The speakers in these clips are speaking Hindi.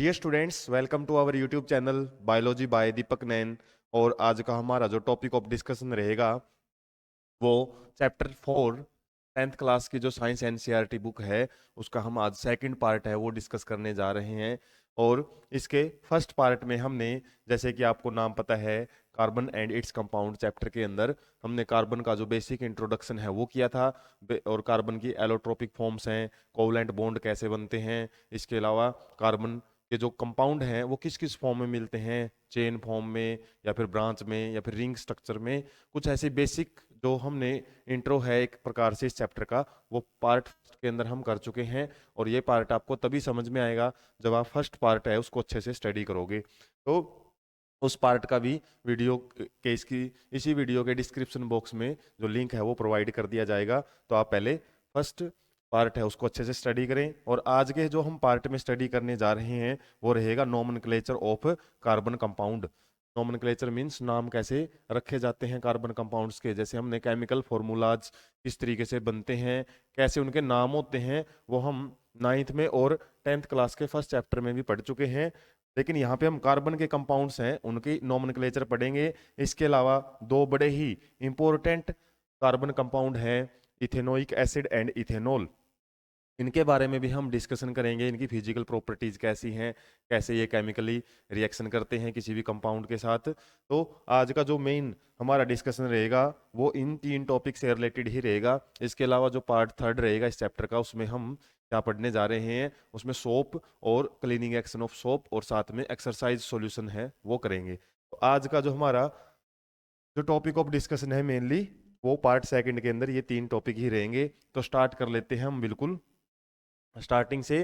Dear students, welcome to our YouTube channel biology by Deepak Nain. और आज का हमारा जो टॉपिक ऑफ डिस्कशन रहेगा वो चैप्टर 4 10th क्लास की जो साइंस एनसीईआरटी बुक है उसका हम आज सेकंड पार्ट है वो डिस्कस करने जा रहे हैं। और इसके फर्स्ट पार्ट में हमने, जैसे कि आपको नाम पता है, carbon and its compound chapter के अंदर हमने कार्बन का जो बेसिक इंट्रोडक्शन है वो किया था। और कार्बन की एलोट्रोपिक फॉर्म्स हैं, कोवलेंट बॉन्ड कैसे बनते हैं, इसके अलावा कार्बन के जो कंपाउंड हैं वो किस किस फॉर्म में मिलते हैं, चेन फॉर्म में या फिर ब्रांच में या फिर रिंग स्ट्रक्चर में। कुछ ऐसे बेसिक जो हमने इंट्रो है एक प्रकार से इस चैप्टर का, वो पार्ट के अंदर हम कर चुके हैं। और ये पार्ट आपको तभी समझ में आएगा जब आप फर्स्ट पार्ट है उसको अच्छे से स्टडी करोगे। तो उस पार्ट का भी वीडियो के इसकी इसी वीडियो के डिस्क्रिप्शन बॉक्स में जो लिंक है वो प्रोवाइड कर दिया जाएगा। तो आप पहले फर्स्ट पार्ट है उसको अच्छे से स्टडी करें। और आज के जो हम पार्ट में स्टडी करने जा रहे हैं वो रहेगा nomenclature of carbon compound. Nomenclature means नाम कैसे रखे जाते हैं कार्बन कंपाउंड्स के। जैसे हमने केमिकल फॉर्मूलाज किस तरीके से बनते हैं, कैसे उनके नाम होते हैं, वो हम 9th में और 10th क्लास के फर्स्ट चैप्टर में भी पढ़ चुके हैं। लेकिन यहाँ पे हम कार्बन के कंपाउंड्स हैं उनकी नोमेनक्लेचर पढ़ेंगे। इसके अलावा दो बड़े ही इंपॉर्टेंट कार्बन कंपाउंड हैं, इथेनोइक एसिड एंड इथेनॉल। इनके बारे में भी हम डिस्कशन करेंगे, इनकी फिजिकल प्रॉपर्टीज कैसी हैं, कैसे ये केमिकली रिएक्शन करते हैं किसी भी कंपाउंड के साथ। तो आज का जो मेन हमारा डिस्कशन रहेगा वो इन 3 टॉपिक से रिलेटेड ही रहेगा। इसके अलावा जो पार्ट 3rd रहेगा इस चैप्टर का उसमें हम क्या पढ़ने जा रहे हैं, उसमें सोप और क्लीनिंग एक्शन ऑफ सोप और साथ में एक्सरसाइज सॉल्यूशन है वो करेंगे। तो आज का जो हमारा जो टॉपिक ऑफ डिस्कशन है मेनली वो पार्ट 2nd के अंदर ये 3 टॉपिक ही रहेंगे। तो स्टार्ट कर लेते हैं हम बिल्कुल स्टार्टिंग से।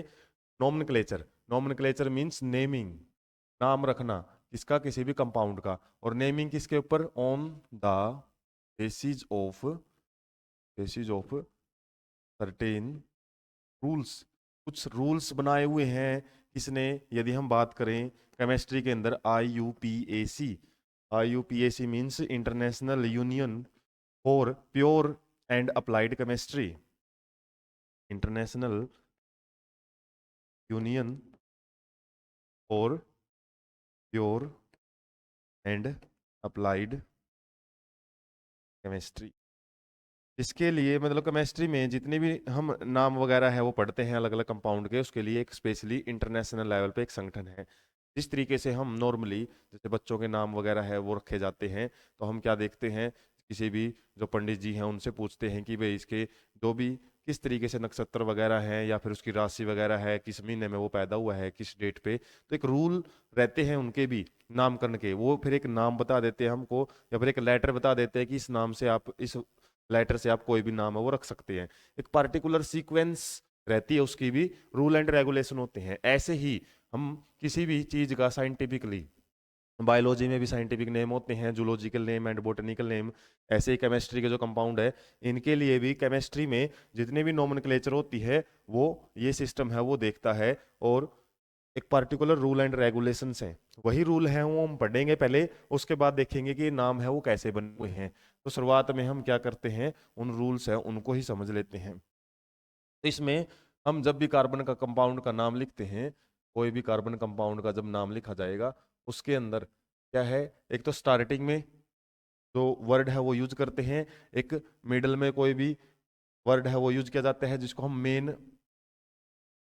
नोमेनक्लेचर, नोमेनक्लेचर मींस नेमिंग, नाम रखना किसका, किसी भी कंपाउंड का। और नेमिंग किसके ऊपर, on the basis of certain rules. कुछ रूल्स बनाए हुए हैं किसने, यदि हम बात करें केमिस्ट्री के अंदर IUPAC। IUPAC means international union for pure and applied chemistry. International union for pure and applied chemistry. इसके लिए मतलब केमिस्ट्री में जितने भी हम नाम वगैरह है वो पढ़ते हैं अलग अलग कंपाउंड के, उसके लिए एक स्पेशली इंटरनेशनल लेवल पे एक संगठन है। जिस तरीके से हम नॉर्मली जैसे बच्चों के नाम वगैरह है वो रखे जाते हैं, तो हम क्या देखते हैं, किसी भी जो पंडित जी हैं उनसे पूछते हैं कि भाई इसके जो भी किस तरीके से नक्षत्र वगैरह है या फिर उसकी राशि वगैरह है, किस महीने में वो पैदा हुआ है, किस डेट पे। तो एक रूल रहते हैं उनके भी नामकरण के, वो फिर एक नाम बता देते हैं हमको या फिर एक लेटर बता देते हैं कि इस नाम से आप, इस लेटर से आप कोई भी नाम है वो रख सकते हैं। एक पार्टिकुलर सीक्वेंस रहती है, उसकी भी रूल एंड रेगुलेशन होते हैं। ऐसे ही हम किसी भी चीज का साइंटिफिकली, बायोलॉजी में भी साइंटिफिक नेम होते हैं, zoological name and botanical name. ऐसे ही केमिस्ट्री के जो कंपाउंड है इनके लिए भी केमिस्ट्री में जितने भी नोमेनक्लेचर होती है वो ये सिस्टम है वो देखता है। और एक पर्टिकुलर रूल एंड रेगुलेशंस हैं, वही रूल हैं वो हम पढ़ेंगे पहले, उसके बाद देखेंगे कि ये नाम है वो कैसे बने हुए हैं। तो शुरुआत में हम क्या करते हैं, उन रूल्स हैं उनको ही समझ लेते हैं। तो इसमें हम जब भी कार्बन का कंपाउंड का नाम लिखते हैं, कोई भी कार्बन कंपाउंड का जब नाम लिखा जाएगा उसके अंदर क्या है, एक तो स्टार्टिंग में जो वर्ड है वो यूज करते हैं, एक मिडल में कोई भी वर्ड है वो यूज किया जाता है जिसको हम मेन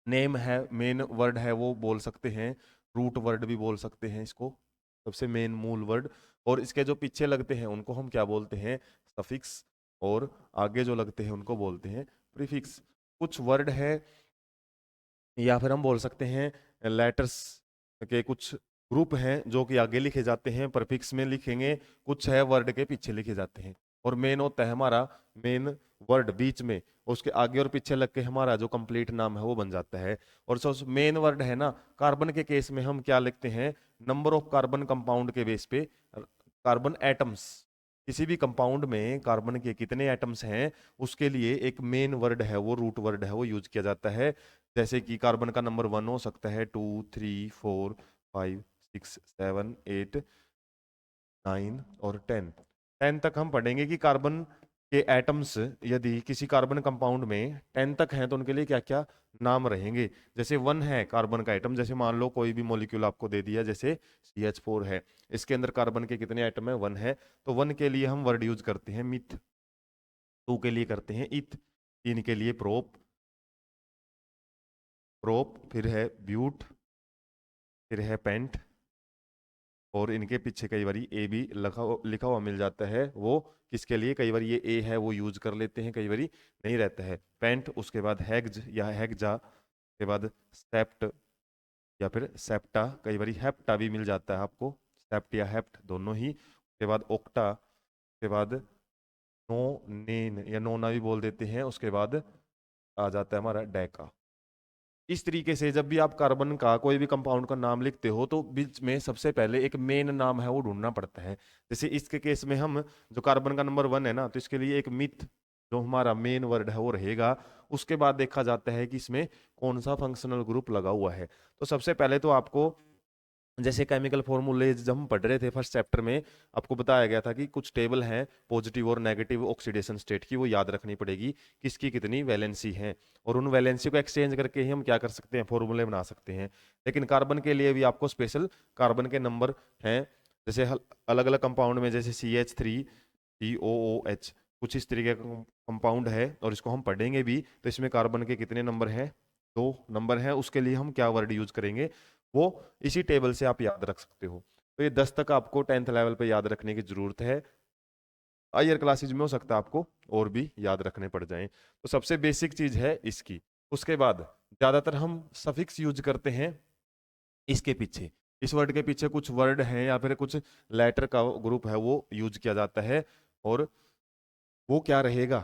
नेम है, मेन वर्ड है वो बोल सकते हैं, रूट वर्ड भी बोल सकते हैं इसको, सबसे मेन मूल वर्ड। और इसके जो पीछे लगते हैं उनको हम क्या बोलते हैं, सफिक्स। और आगे जो लगते हैं उनको बोलते हैं प्रीफिक्स। कुछ वर्ड है या फिर हम बोल सकते हैं लेटर्स के कुछ ग्रुप हैं जो कि आगे लिखे जाते हैं, प्रफिक्स में लिखेंगे, कुछ है वर्ड के पीछे लिखे जाते हैं। और मेन होता है हमारा मेन वर्ड बीच में, उसके आगे और पीछे लग के हमारा जो कंप्लीट नाम है वो बन जाता है। और सो मेन वर्ड है ना, कार्बन के केस में हम क्या लिखते हैं, नंबर ऑफ कार्बन कंपाउंड के बेस पे कार्बन एटम्स, किसी भी कंपाउंड में कार्बन के कितने एटम्स हैं उसके लिए एक मेन वर्ड है वो, रूट वर्ड है वो यूज किया जाता है। जैसे कि कार्बन का नंबर 1 हो सकता है, 2, 3, 4, 5, 6, 7, 8, 9 और 10। 10 तक हम पढ़ेंगे कि कार्बन के एटम्स यदि किसी कार्बन कंपाउंड में 10 तक हैं तो उनके लिए क्या क्या नाम रहेंगे। जैसे 1 है कार्बन का एटम, जैसे मान लो कोई भी मॉलिक्यूल आपको दे दिया, जैसे CH4 है, इसके अंदर कार्बन के कितने एटम है, 1 है, तो 1 के लिए हम वर्ड यूज करते हैं मिथ, 2 के लिए करते हैं इथ, 3 के लिए प्रोप, फिर है ब्यूट, फिर है पेंट, और इनके पीछे कई बार ए भी लिखा हुआ मिल जाता है, वो किसके लिए, कई बार ये ए है वो यूज कर लेते हैं, कई बार नहीं रहता है पेंट। उसके बाद हैग्ज या हैग्जा, के बाद सेप्ट या फिर सेप्टा, कई बार हेप्टा भी मिल जाता है आपको, सेप्ट या हेप्ट दोनों ही। उसके बाद ओक्टा, उसके बाद नो नेन या नोना भी बोल देते हैं, उसके बाद आ जाता है हमारा डेका। इस तरीके से जब भी आप कार्बन का कोई भी कंपाउंड का नाम लिखते हो तो बीच में सबसे पहले एक मेन नाम है वो ढूंढना पड़ता है। जैसे इसके केस में हम जो कार्बन का नंबर 1 है ना, तो इसके लिए एक मिथ जो हमारा मेन वर्ड है वो रहेगा। उसके बाद देखा जाता है कि इसमें कौन सा फंक्शनल ग्रुप लगा हुआ है। तो सबसे पहले तो आपको जैसे केमिकल फॉर्मूले जब हम पढ़ रहे थे फर्स्ट चैप्टर में, आपको बताया गया था कि कुछ टेबल हैं पॉजिटिव और नेगेटिव ऑक्सीडेशन स्टेट की, वो याद रखनी पड़ेगी, किसकी कितनी वैलेंसी है, और उन वैलेंसी को एक्सचेंज करके ही हम क्या कर सकते हैं, फॉर्मूले बना सकते हैं। लेकिन कार्बन के लिए भी आपको स्पेशल कार्बन के नंबर हैं, जैसे अलग अलग कंपाउंड में, जैसे CH3 COOH, कुछ इस तरीके का कंपाउंड है, और इसको हम पढ़ेंगे भी, तो इसमें कार्बन के कितने नंबर हैं, 2 नंबर हैं, उसके लिए हम क्या वर्ड यूज करेंगे वो इसी टेबल से आप याद रख सकते हो। तो ये 10 तक आपको 10th लेवल पे याद रखने की जरूरत है। हायर क्लासेज में हो सकता है आपको और भी याद रखने पड़ जाएं। तो सबसे बेसिक चीज है इसकी। उसके बाद ज्यादातर हम सफिक्स यूज करते हैं इसके पीछे, इस वर्ड के पीछे कुछ वर्ड हैं या फिर कुछ लेटर का ग्रुप है वो यूज किया जाता है। और वो क्या रहेगा,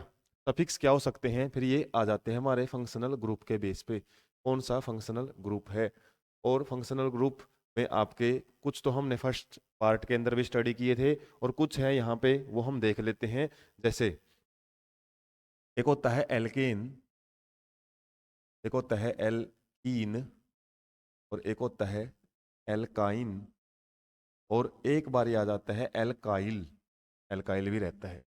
सफिक्स क्या हो सकते हैं, फिर ये आ जाते हैं हमारे फंक्शनल ग्रुप के बेस पे, कौन सा फंक्शनल ग्रुप है। और फंक्शनल ग्रुप में आपके कुछ तो हमने फर्स्ट पार्ट के अंदर भी स्टडी किए थे, और कुछ है यहाँ पे वो हम देख लेते हैं। जैसे एक होता है एल्केन, एक होता है एल्कीन, और एक होता है एल्काइन, और एक बार आ जाता है एल्काइल, एल्काइल भी रहता है।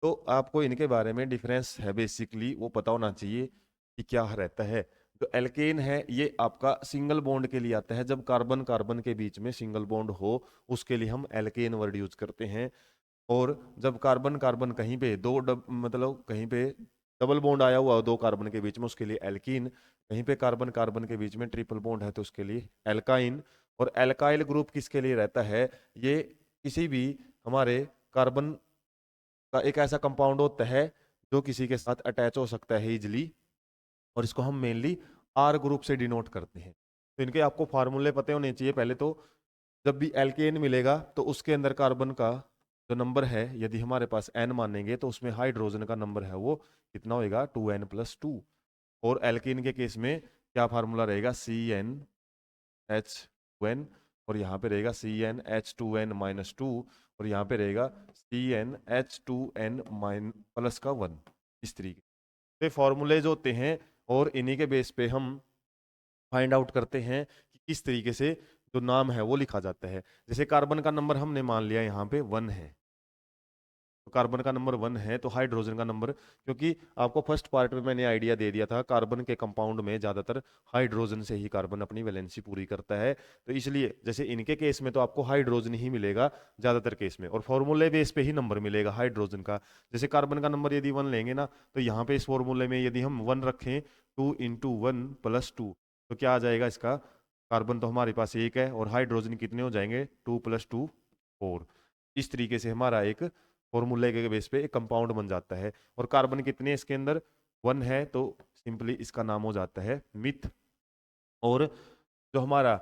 तो आपको इनके बारे में डिफरेंस है बेसिकली वो पता होना चाहिए कि क्या रहता है। जो एल्केन है ये आपका सिंगल बॉन्ड के लिए आता है, जब कार्बन कार्बन के बीच में सिंगल बॉन्ड हो उसके लिए हम एल्केन वर्ड यूज करते हैं। और जब कार्बन कार्बन कहीं पे मतलब कहीं पे डबल बॉन्ड आया हुआ हो दो कार्बन के बीच में, उसके लिए एल्कीन। कहीं पे कार्बन कार्बन के बीच में ट्रिपल बॉन्ड है तो उसके लिए एल्काइन। और एल्काइल ग्रुप किसके लिए रहता है, ये किसी भी हमारे कार्बन का एक ऐसा कंपाउंड होता है जो किसी के साथ अटैच हो सकता है इजिली, और इसको हम मेनली आर ग्रुप से डिनोट करते हैं। तो इनके आपको फार्मूले पते होने चाहिए पहले तो। जब भी एल्केन मिलेगा तो उसके अंदर कार्बन का जो नंबर है, यदि हमारे पास n मानेंगे तो उसमें हाइड्रोजन का नंबर है वो कितना होएगा, 2n+2। और एल्केन के केस में क्या फार्मूला रहेगा, CnH2n, और यहाँ पे रहेगा CnH2n-2, और यहाँ पे रहेगा CnH2n-1, इस तरीके से फॉर्मूले जो होते हैं, और इन्हीं के बेस पे हम फाइंड आउट करते हैं कि किस तरीके से जो नाम है वो लिखा जाता है। जैसे कार्बन का नंबर हमने मान लिया यहाँ पे 1 है, तो कार्बन का नंबर 1 है, तो हाइड्रोजन का नंबर, क्योंकि आपको फर्स्ट पार्ट में मैंने आइडिया दे दिया था कार्बन के कंपाउंड में ज्यादातर हाइड्रोजन से ही कार्बन अपनी वैलेंसी पूरी करता है, तो इसलिए जैसे इनके केस में तो आपको हाइड्रोजन ही मिलेगा ज्यादातर केस में, और फॉर्मूले बेस पे ही नंबर मिलेगा हाइड्रोजन का। जैसे कार्बन का नंबर यदि 1 लेंगे ना, तो यहाँ पे इस फॉर्मूले में यदि हम 1 रखें, 2 × 1 + 2, तो क्या आ जाएगा इसका, कार्बन तो हमारे पास एक है और हाइड्रोजन कितने हो जाएंगे, 2 + 2 4। इस तरीके से हमारा एक फॉर्मूले के बेस पे एक कंपाउंड बन जाता है। और कार्बन कितने इसके अंदर 1 है, तो सिंपली इसका नाम हो जाता है मिथ। और जो हमारा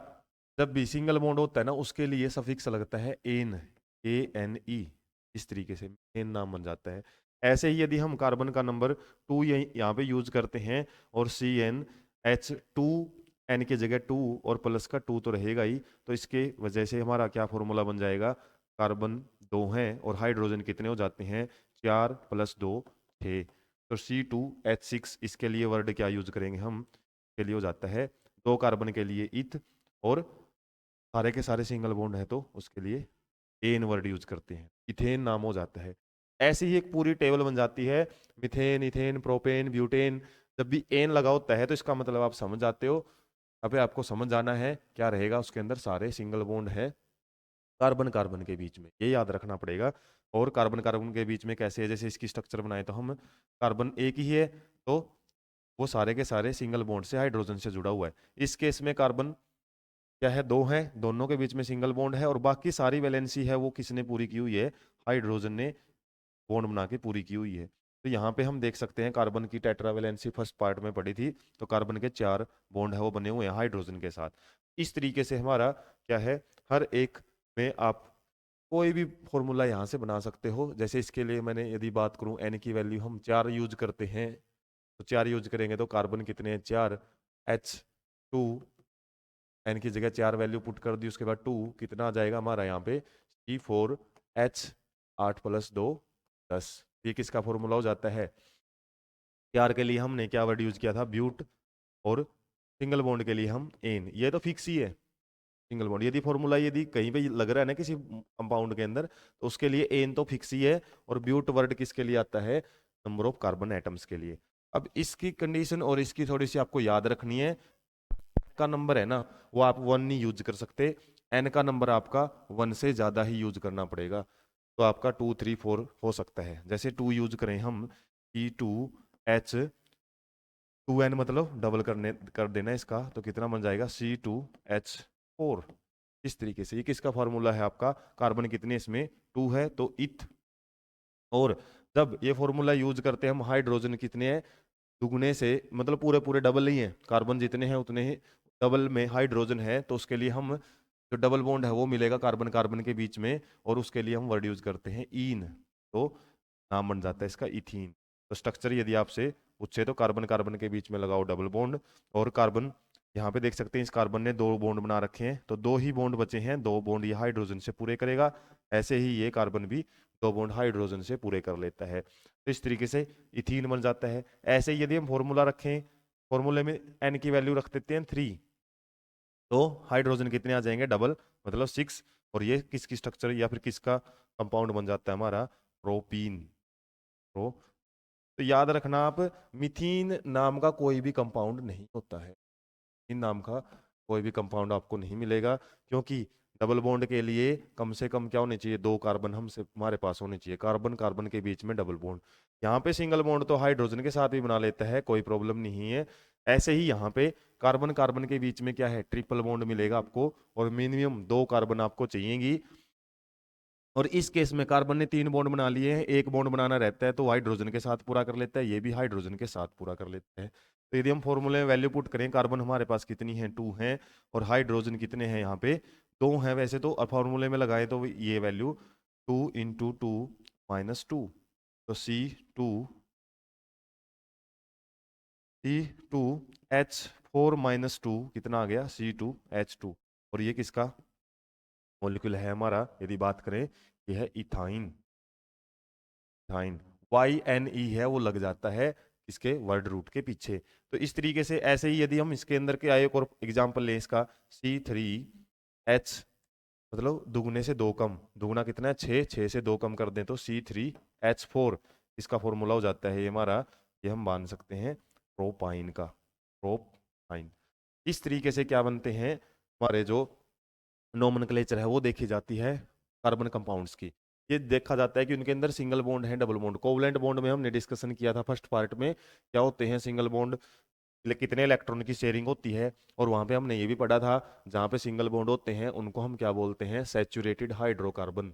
जब भी सिंगल बॉन्ड होता है ना, उसके लिए सफिक्स लगता है एन, ANE, इस तरीके से एन नाम बन जाता है। ऐसे ही यदि हम कार्बन का नंबर 2 यहाँ पे यूज करते हैं, और CnH2, एन की जगह 2 और प्लस का 2 तो रहेगा ही, तो इसके वजह से हमारा क्या फॉर्मूला बन जाएगा, कार्बन 2 हैं और हाइड्रोजन कितने हो जाते हैं, 4 + 2 6। तो C2H6, इसके लिए वर्ड क्या यूज करेंगे हम, के लिए हो जाता है 2 कार्बन के लिए इथ, और सारे के सारे सिंगल बॉन्ड है तो उसके लिए एन वर्ड यूज करते हैं, इथेन नाम हो जाता है। ऐसी ही एक पूरी टेबल बन जाती है, मिथेन, इथेन, प्रोपेन, ब्यूटेन। जब भी एन लगा होता है तो इसका मतलब आप समझ जाते हो। अबे आपको समझ जाना है क्या रहेगा उसके अंदर, सारे सिंगल बॉन्ड है कार्बन कार्बन के बीच में, ये याद रखना पड़ेगा। और कार्बन कार्बन के बीच में कैसे है, जैसे इसकी स्ट्रक्चर बनाए तो हम कार्बन एक ही है, तो वो सारे के सारे सिंगल बॉन्ड से हाइड्रोजन से जुड़ा हुआ है। इस केस में कार्बन क्या है, दो है, दोनों के बीच में सिंगल बॉन्ड है, और बाकी सारी वैलेंसी है वो किसने पूरी की हुई है, हाइड्रोजन ने बॉन्ड बना के पूरी की हुई है। तो यहाँ पे हम देख सकते हैं कार्बन की टेट्रा वैलेंसी फर्स्ट पार्ट में पड़ी थी, तो कार्बन के 4 बॉन्ड है वो बने हुए हैं हाइड्रोजन के साथ। इस तरीके से हमारा क्या है, हर एक में आप कोई भी फॉर्मूला यहाँ से बना सकते हो। जैसे इसके लिए मैंने यदि बात करूँ, एन की वैल्यू हम 4 यूज करते हैं, तो 4 यूज करेंगे तो कार्बन कितने हैं, 4, H2, एन की जगह 4 वैल्यू पुट कर दी, उसके बाद 2 कितना आ जाएगा हमारा यहाँ पे, C4H, 8 + 2 10। ये किसका फॉर्मूला हो जाता है, 4 के लिए हमने क्या वर्ड यूज किया था, ब्यूट, और सिंगल बॉन्ड के लिए हम एन, ये तो फिक्स ही है सिंगल बॉन्ड। यदि फॉर्मूला यदि कहीं पे लग रहा है ना किसी कंपाउंड के अंदर, तो उसके लिए एन तो फिक्स ही है, और ब्यूट वर्ड किसके लिए आता है, नंबर ऑफ कार्बन एटम्स के लिए। अब इसकी कंडीशन और इसकी थोड़ी सी आपको याद रखनी है। का नंबर है ना, वो आप 1 नहीं यूज कर सकते, एन का नंबर आपका 1 से ज्यादा ही यूज करना पड़ेगा, तो आपका 2, 3, 4 हो सकता है। जैसे 2 यूज करें हम, C2H2n, मतलब डबल कर देना इसका, तो कितना बन जाएगा, C2H4। इस तरीके से ये किसका फॉर्मूला है आपका, कार्बन कितने इसमें 2 है तो इथ। और जब ये फॉर्मूला यूज करते हैं हम, हाइड्रोजन कितने हैं, दुगने से, मतलब पूरे पूरे डबल नहीं है, कार्बन जितने हैं उतने ही डबल में हाइड्रोजन है, तो उसके लिए हम जो डबल बॉन्ड है वो मिलेगा कार्बन कार्बन के बीच में, और उसके लिए हम वर्ड यूज करते हैं ईन, तो नाम बन जाता है इसका इथीन। तो स्ट्रक्चर यदि आपसे पूछे तो कार्बन कार्बन के बीच में लगाओ डबल बॉन्ड, और कार्बन यहाँ पे देख सकते हैं इस कार्बन ने 2 बॉन्ड बना रखे हैं, तो 2 ही बॉन्ड बचे हैं, 2 बॉन्ड ये हाइड्रोजन से पूरे करेगा, ऐसे ही ये कार्बन भी 2 बॉन्ड हाइड्रोजन से पूरे कर लेता है, तो इस तरीके से इथीन बन जाता है। ऐसे ही यदि हम फॉर्मूला रखें, फॉर्मूले में एन की वैल्यू रख देते हैं 3, तो हाइड्रोजन कितने आ जाएंगे, डबल, मतलब 6, और ये किसकी स्ट्रक्चर या फिर किसका कंपाउंड बन जाता है हमारा, प्रोपीन, प्रो। तो याद रखना आप, मिथीन नाम का कोई भी कंपाउंड नहीं होता है, इन नाम का कोई भी कंपाउंड आपको नहीं मिलेगा, क्योंकि डबल बॉन्ड के लिए कम से कम क्या होने चाहिए, 2 कार्बन हमसे हमारे पास होने चाहिए, कार्बन कार्बन के बीच में डबल बॉन्ड। यहाँ पे सिंगल बॉन्ड तो हाइड्रोजन के साथ भी बना लेता है, कोई प्रॉब्लम नहीं है। ऐसे ही यहाँ पे कार्बन कार्बन के बीच में क्या है, ट्रिपल बॉन्ड मिलेगा आपको, और मिनिमम 2 कार्बन आपको चाहिएगी। और इस केस में कार्बन ने 3 बॉन्ड बना लिए हैं, एक बॉन्ड बनाना रहता है तो हाइड्रोजन के साथ पूरा कर लेता है, ये भी हाइड्रोजन के साथ पूरा कर लेता है। तो यदि हम फॉर्मूले में वैल्यू पुट करें, कार्बन हमारे पास कितनी है, 2 है, और हाइड्रोजन कितने हैं यहाँ पे, 2 हैं वैसे तो, और फॉर्मूले में लगाए तो ये वैल्यू 2 × 2 - 2, तो C2H4 - 2 कितना आ गया, C2H2। और ये किसका मॉलिक्यूल है हमारा, यदि बात करें, ये है इथाइन, इथाइन, YNE है वो लग जाता है इसके वर्ड रूट के पीछे। तो इस तरीके से, ऐसे ही यदि हम इसके अंदर के आए एक और एग्जाम्पल लें इसका, C3H, मतलब दुगने से 2 कम, दुगना कितना है 6, 6 से 2 कम कर दें तो C3H4, इसका फॉर्मूला हो जाता है ये हमारा, ये हम मान सकते हैं प्रोपाइन का, प्रोपाइन। इस तरीके से क्या बनते हैं हमारे जो नोमेनक्लेचर है वो देखी जाती है कार्बन कंपाउंड्स की। ये देखा जाता है कि उनके अंदर सिंगल बॉन्ड है, डबल बॉन्ड, कोवलेंट बॉन्ड में हमने डिस्कशन किया था फर्स्ट पार्ट में, क्या होते हैं सिंगल बॉन्ड, कितने इलेक्ट्रॉन की शेयरिंग होती है, और वहां पे हमने ये भी पढ़ा था, जहां पे सिंगल बॉन्ड होते हैं उनको हम क्या बोलते हैं, सैचुरेटेड हाइड्रोकार्बन,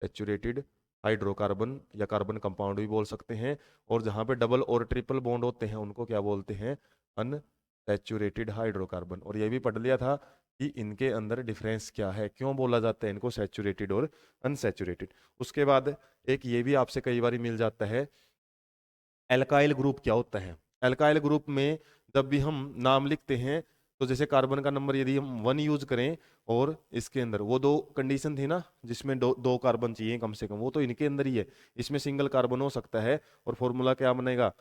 सैचुरेटेड हाइड्रोकार्बन या कार्बन कंपाउंड भी बोल सकते हैं। और जहां पे डबल और ट्रिपल बॉन्ड होते हैं उनको क्या बोलते हैं, अनसैचुरेटेड हाइड्रोकार्बन। और ये भी पढ़ लिया था कि इनके अंदर डिफरेंस क्या है, क्यों बोला जाता है इनको सैचुरेटेड और अनसैचुरेटेड। उसके बाद एक ये भी आपसे कई बार मिल जाता है, एल्काइल ग्रुप क्या होता है। एल्काइल ग्रुप में जब भी हम नाम लिखते हैं, तो जैसे कार्बन का नंबर यदि हम 1 यूज करें, और इसके अंदर वो 2 कंडीशन थी ना जिसमें 2 कार्बन चाहिए कम से कम, वो तो इनके अंदर ही है, इसमें सिंगल कार्बन हो सकता है, और फॉर्मूला क्या बनेगा,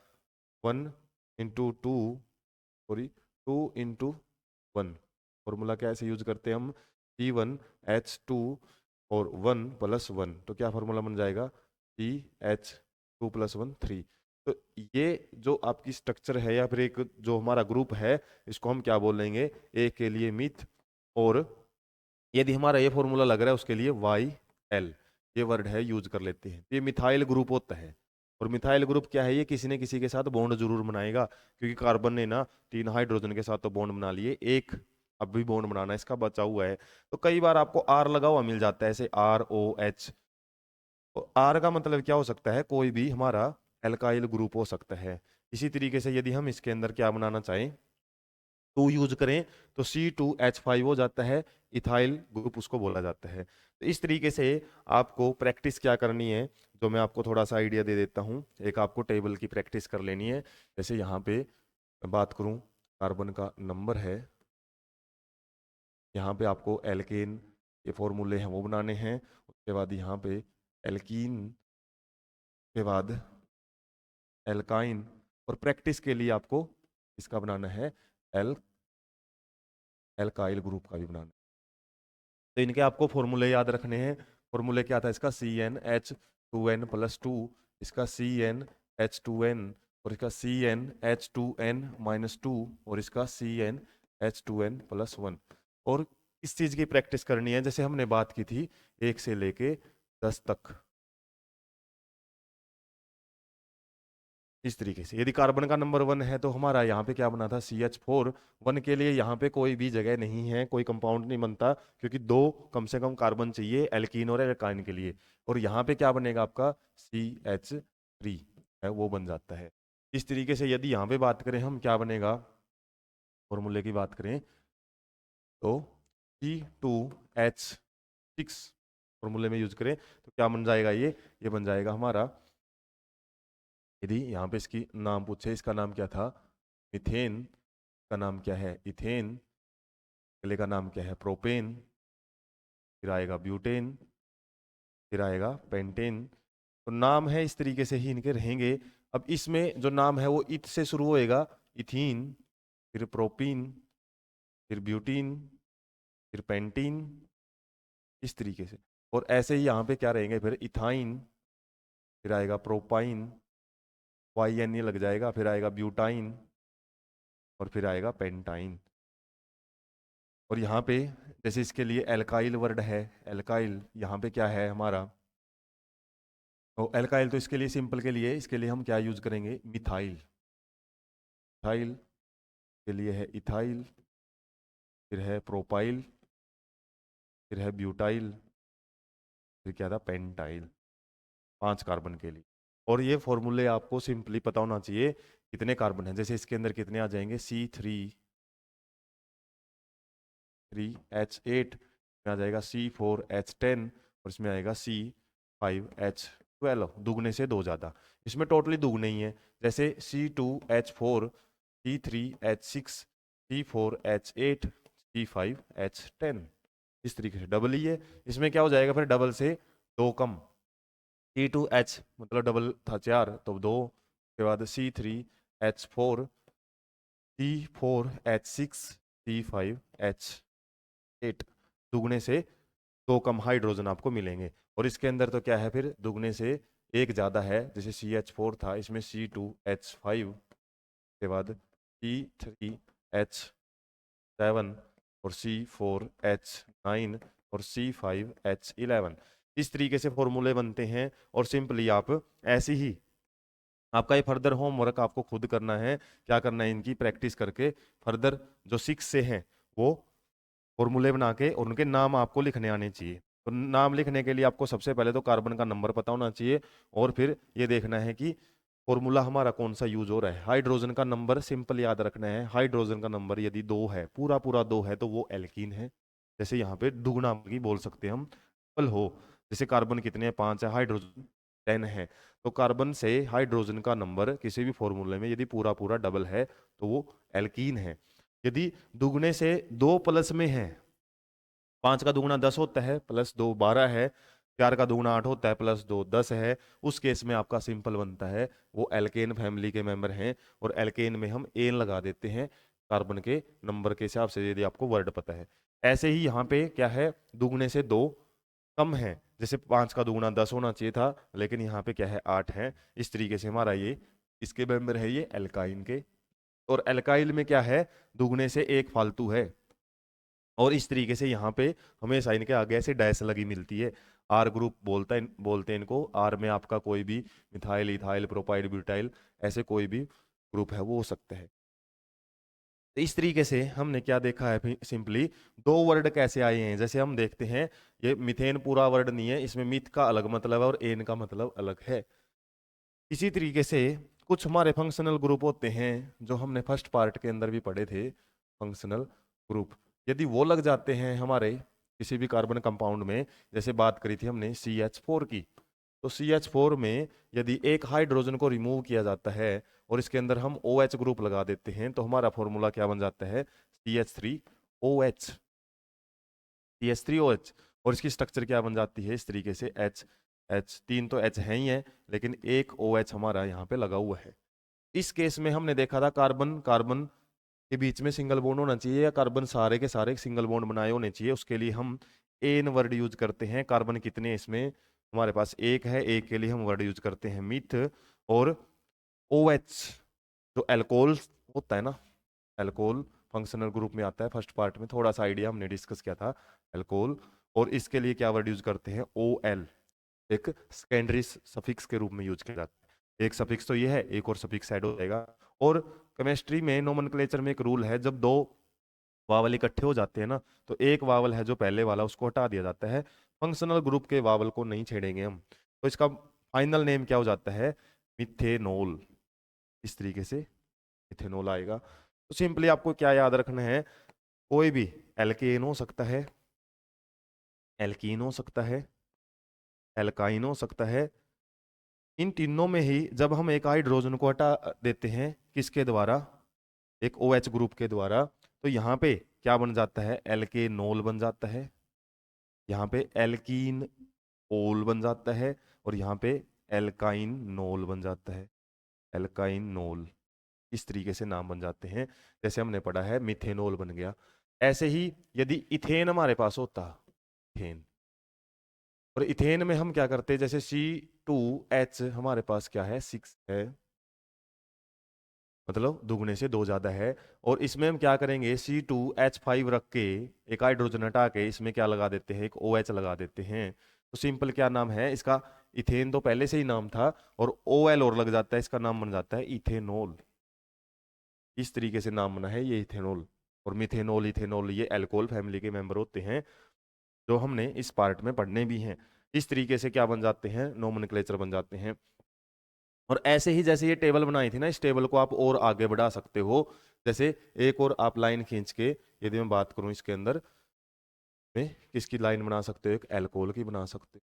1 × 2, सॉरी 2 × 1। फॉर्मूला क्या ऐसे यूज करते हैं हम, C1H2 और 1 + 1, तो क्या फॉर्मूला बन जाएगा, CH2+1 3। तो ये जो आपकी स्ट्रक्चर है या फिर एक जो हमारा ग्रुप है, इसको हम क्या बोल लेंगे, ए के लिए मिथ, और यदि हमारा ये फॉर्मूला लग रहा है उसके लिए YL ये वर्ड है यूज कर लेते हैं। ये मिथाइल ग्रुप होता है। और मिथाइल ग्रुप क्या है, ये किसी न किसी के साथ बॉन्ड जरूर बनाएगा, क्योंकि कार्बन ने ना 3 हाइड्रोजन के साथ तो बॉन्ड बना लिए, एक अब भी बॉन्ड बनाना इसका बचा हुआ है। तो कई बार आपको आर लगा हुआ मिल जाता है, ऐसे ROH। तो आर का मतलब क्या हो सकता है, कोई भी हमारा एल्काइल ग्रुप हो सकता है। इसी तरीके से यदि हम इसके अंदर क्या बनाना चाहें, 2 यूज करें तो C2H5 हो जाता है, इथाइल ग्रुप उसको बोला जाता है। तो इस तरीके से आपको प्रैक्टिस क्या करनी है, जो मैं आपको थोड़ा सा आइडिया दे देता हूँ। एक आपको टेबल की प्रैक्टिस कर लेनी है। जैसे यहाँ पे बात करूँ, कार्बन का नंबर है, यहाँ पे आपको एल्केन के फॉर्मूले हैं वो बनाने हैं। उसके बाद यहाँ पे एल्कीन के बाद एल्काइन, और प्रैक्टिस के लिए आपको इसका बनाना है एल्काइल ग्रुप का भी बनाना है। तो इनके आपको फॉर्मूले याद रखने हैं। फॉर्मूले क्या था इसका, CnH2n+2, इसका CnH2n, और इसका CnH2n-2, और इसका CnH2n+1। और इस चीज की प्रैक्टिस करनी है जैसे हमने बात की थी 1 से लेके 10 तक। इस तरीके से यदि कार्बन का नंबर 1 है तो हमारा यहाँ पे क्या बना था, CH4। 1 के लिए यहाँ पे कोई भी जगह नहीं है, कोई कंपाउंड नहीं बनता, क्योंकि 2 कम से कम कार्बन चाहिए एल्कीन और एल्काइन के लिए। और यहाँ पे क्या बनेगा आपका, CH3 है वो बन जाता है। इस तरीके से यदि यहाँ पे बात करें हम, क्या बनेगा, फॉर्मूले की बात करें तो C2H6 फॉर्मूले में यूज करें तो क्या बन जाएगा, ये बन जाएगा हमारा, यदि यहाँ पे इसकी नाम पूछे, इसका नाम क्या था, मिथेन का नाम क्या है, इथेन, अगले का नाम क्या है, प्रोपेन, फिर आएगा ब्यूटेन, फिर आएगा पेंटेन। तो नाम है इस तरीके से ही इनके रहेंगे। अब इसमें जो नाम है वो इत से शुरू होएगा, इथीन, फिर प्रोपीन, फिर ब्यूटीन, फिर पेंटीन, इस तरीके से। और ऐसे ही यहाँ पे क्या रहेंगे, फिर इथाइन, फिर आएगा प्रोपाइन, YN लग जाएगा, फिर आएगा ब्यूटाइन, और फिर आएगा पेंटाइन। और यहाँ पे जैसे इसके लिए एल्काइल वर्ड है, एल्काइल यहाँ पे क्या है हमारा, तो एल्काइल तो इसके लिए सिंपल के लिए, इसके लिए हम क्या यूज करेंगे, मिथाइल। मिथाइल के लिए है इथाइल, फिर है प्रोपाइल, फिर है ब्यूटाइल, फिर क्या था, पेंटाइल। 5 कार्बन के लिए। और ये फॉर्मूले आपको सिंपली पता होना चाहिए कितने कार्बन हैं। जैसे इसके अंदर कितने आ जाएंगे, C3H8 में आ जाएगा, C4H10, और इसमें आएगा C5H12, दुगने से 2 ज्यादा। इसमें टोटली दुगने ही है, जैसे C2H4, C3H6, C4H8, C5H10, इस तरीके से डबल ही है। इसमें क्या हो जाएगा फिर, डबल से 2 कम, C2H मतलब डबल था 4 तो 2, के बाद C3H4, C4H6, C5H8, दुगने से 2 कम हाइड्रोजन आपको मिलेंगे। और इसके अंदर तो क्या है फिर, दुगने से 1 ज्यादा है, जैसे CH4 था, इसमें C2H5 के बाद C3H7 और C4H9 और C5H11। इस तरीके से फॉर्मूले बनते हैं। और सिंपली आप ऐसे ही, आपका ये फर्दर होमवर्क आपको खुद करना है। क्या करना है, इनकी प्रैक्टिस करके फर्दर जो 6 से हैं वो फॉर्मूले बना के, और उनके नाम आपको लिखने आने चाहिए। तो नाम लिखने के लिए आपको सबसे पहले तो कार्बन का नंबर पता होना चाहिए, और फिर ये देखना है कि फॉर्मूला हमारा कौन सा यूज हो रहा है। हाइड्रोजन का नंबर सिंपल याद रखना है। हाइड्रोजन का नंबर यदि 2 है, पूरा पूरा 2 है, तो वो एल्कीन है। जैसे यहाँ पे दुगना की बोल सकते हैं हम, डबल हो, जैसे कार्बन कितने हैं, 5 है, हाइड्रोजन 10 है, तो कार्बन से हाइड्रोजन का नंबर किसी भी फॉर्मूले में यदि पूरा पूरा डबल है तो वो एल्कीन है। यदि दुगने से 2 प्लस में है, 5 का दुगुना 10 होता है, +2 12 है, 4 का दुगुना 8 होता है, +2 10 है, उस केस में आपका सिंपल बनता है, वो एल्केन फैमिली के मेंबर हैं। और एल्केन में हम एन लगा देते हैं कार्बन के नंबर के हिसाब से, यदि आपको वर्ड पता है। ऐसे ही यहाँ पे क्या है, दुगने से 2 कम है, जैसे 5 का दुगुना 10 होना चाहिए था, लेकिन यहाँ पे क्या है 8 है। इस तरीके से हमारा ये इसके मेंबर है ये एल्काइन के, और एल्काइल में क्या है, दुगने से एक फालतू है। और इस तरीके से यहाँ पे हमेशा इनके आगे ऐसे डैश लगी मिलती है। आर ग्रुप बोलते हैं इनको। आर में आपका कोई भी मिथाइल, इथाइल, प्रोपाइल, ब्यूटाइल, ऐसे कोई भी ग्रुप है वो हो सकता है। तो इस तरीके से हमने क्या देखा है, सिंपली दो वर्ड कैसे आए हैं। जैसे हम देखते हैं ये मिथेन पूरा वर्ड नहीं है, इसमें मिथ का अलग मतलब है और एन का मतलब अलग है। इसी तरीके से कुछ हमारे फंक्शनल ग्रुप होते हैं जो हमने फर्स्ट पार्ट के अंदर भी पढ़े थे, फंक्शनल ग्रुप। यदि वो लग जाते हैं हमारे किसी भी कार्बन कंपाउंड में, जैसे बात करी थी हमने CH4 की, तो CH4 में यदि एक हाइड्रोजन को रिमूव किया जाता है और इसके अंदर हम OH ग्रुप लगा देते हैं, तो हमारा फॉर्मूला क्या बन जाता है, CH3OH। CH3OH, और इसकी स्ट्रक्चर क्या बन जाती है इस तरीके से H, तीन तो H है ही है, लेकिन एक OH हमारा यहाँ पे लगा हुआ है। इस केस में हमने देखा था कार्बन कार्बन के बीच में सिंगल बॉन्ड होना चाहिए, या कार्बन सारे के सारे सिंगल बॉन्ड बनाए होने चाहिए। उसके लिए हम एन वर्ड यूज करते हैं। कार्बन कितने हैं इसमें, हमारे पास एक है, एक के लिए हम वर्ड यूज करते हैं मिथ। और OH जो एल्कोहल होता है ना, एल्कोहल फंक्शनल ग्रुप में आता है। फर्स्ट पार्ट में थोड़ा सा आइडिया हमने डिस्कस किया था एल्कोहल। और इसके लिए क्या वर्ड यूज करते हैं, OL, एक सेकेंडरी सफिक्स के रूप में यूज किया जाता है। एक सफिक्स तो ये है, एक और सफिक्स ऐड हो जाएगा। और केमिस्ट्री में नोमेनक्लेचर में एक रूल है, जब दो वावल इकट्ठे हो जाते हैं ना, तो एक वावल है जो पहले वाला उसको हटा दिया जाता है। फंक्शनल ग्रुप के वावल को नहीं छेड़ेंगे हम। तो इसका फाइनल नेम क्या हो जाता है, मिथेनोल। इस तरीके से मिथेनोल आएगा। तो सिंपली आपको क्या याद रखना है, कोई भी एल्केन हो सकता है, एल्कीन हो सकता है, एल्काइन हो सकता है। इन तीनों में ही जब हम एक हाइड्रोजन को हटा देते हैं किसके द्वारा, एक OH ग्रुप के द्वारा, तो यहाँ पे क्या बन जाता है, एल्केनोल बन जाता है। यहाँ पे एल्कीन ओल बन जाता है, और यहाँ पे एल्काइन नोल बन जाता है, एल्काइन नोल। इस तरीके से नाम बन जाते हैं। जैसे हमने पढ़ा है मिथेनोल बन गया। ऐसे ही यदि इथेन हमारे पास होता, इथेन, और इथेन में हम क्या करते हैं, जैसे C2H हमारे पास क्या है, 6 है, मतलब दुगने से दो ज्यादा है। और इसमें हम क्या करेंगे, C2H5 रख के एक हाइड्रोजन हटा के इसमें क्या लगा देते हैं, एक OH लगा देते हैं। तो सिंपल क्या नाम है इसका, इथेन तो पहले से ही नाम था, और OL और लग जाता है, इसका नाम बन जाता है इथेनॉल। इस तरीके से नाम बना है ये इथेनॉल। और मिथेनॉल, इथेनॉल, ये अल्कोहल फैमिली के मेंबर होते हैं, जो हमने इस पार्ट में पढ़ने भी हैं। इस तरीके से क्या बन जाते हैं, नोमेनक्लेचर बन जाते हैं। और ऐसे ही जैसे ये टेबल बनाई थी ना, इस टेबल को आप और आगे बढ़ा सकते हो। जैसे एक और आप लाइन खींच के, यदि मैं बात करूं इसके अंदर में किसकी लाइन बना सकते हो, एक एल्कोहल की बना सकते हो,